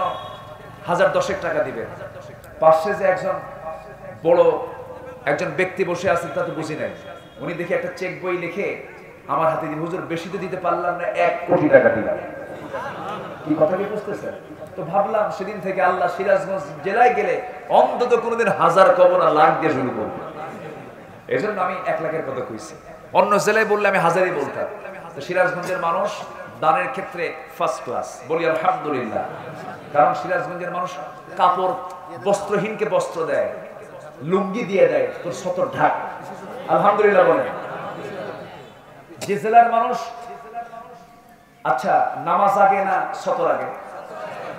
1010 টাকা দিবেন। পাশে যে একজন বড় একজন ব্যক্তি বসে আছেন তা তো বুঝি নাই, উনি দেখি একটা চেক বই লিখে আমার হাতে দিয়ে, হুজুর বেশি তো দিতে পারলাম না, 1 কোটি টাকা দিলাম। কি কথা কি বুঝতেছেন? তো ভাবলাম সেদিন থেকে আল্লাহ সিরাজগঞ্জ জেলায় গেলে অন্তত কোনোদিন 1000 কব না, লাখ দিয়ে শুরু করবো। এই জন্য আমি 1 লাখের কথা কইছি। অন্য জেলায় বললে আমি 1000ই বলতাম। তো সিরাজগঞ্জের মানুষ দানের ক্ষেত্রে ফার্স্ট ক্লাস, বলি আলহামদুলিল্লাহ। কারণ সিরাজগঞ্জের মানুষ কাপড়, বস্ত্রহীনকে বস্ত্র দেয়, লুঙ্গি দিয়ে দেয়, তোর সতর ঢাক, আলহামদুলিল্লাহ বলেন। যে জেলার মানুষ, আচ্ছা নামাজ আগে না সতর আগে?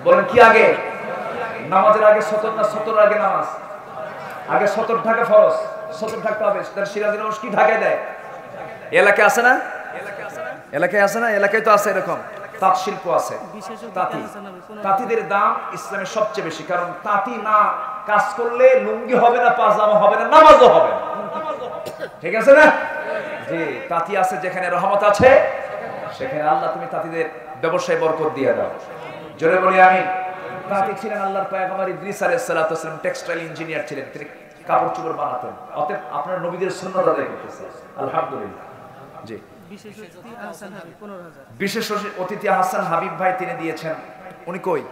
বলেন কি আগে? নামাজের আগে সতর না সতর আগে নামাজ? আগে সতর ঢাকা ফরজ, সতর ঢাকতে হবে। সিরাজের মানুষ কি ঢাকায় দেয়? এলাকায় আছে না? এলাকায় আছে না? এলাকায় তো আছে এরকম তাঁত শিল্প আছে, তাঁতি। তাঁতিদের দাম ইসলামে সবচেয়ে বেশি, কারণ তাঁতি না কাজ করলে লুঙ্গি হবে না, পাজামা হবে না, নামাজও হবে না। ঠিক আছে না? যে তাঁতি আছে যেখানে রহমত আছে, সেখানে আল্লাহ তুমি তাঁতিদের ব্যবসায় বরকত দিয়ে দাও। জোরে বলি আমিন। তাঁতি ছিলেন আল্লাহর পয়গম্বর ইদ্রিস আলাইহিস সালাতু ওয়াস সালাম, টেক্সটাইল ইঞ্জিনিয়ার ছিলেন, তিনি কাপড় চোপড় বানাতেন। অতএব আপনার নবীদের সুন্নাত আদায় করতেছে, আলহামদুলিল্লাহ। জি, বিশেষ অতিথি হাসান হাবিব ভাই তিনি দিয়েছেন। উনি কই?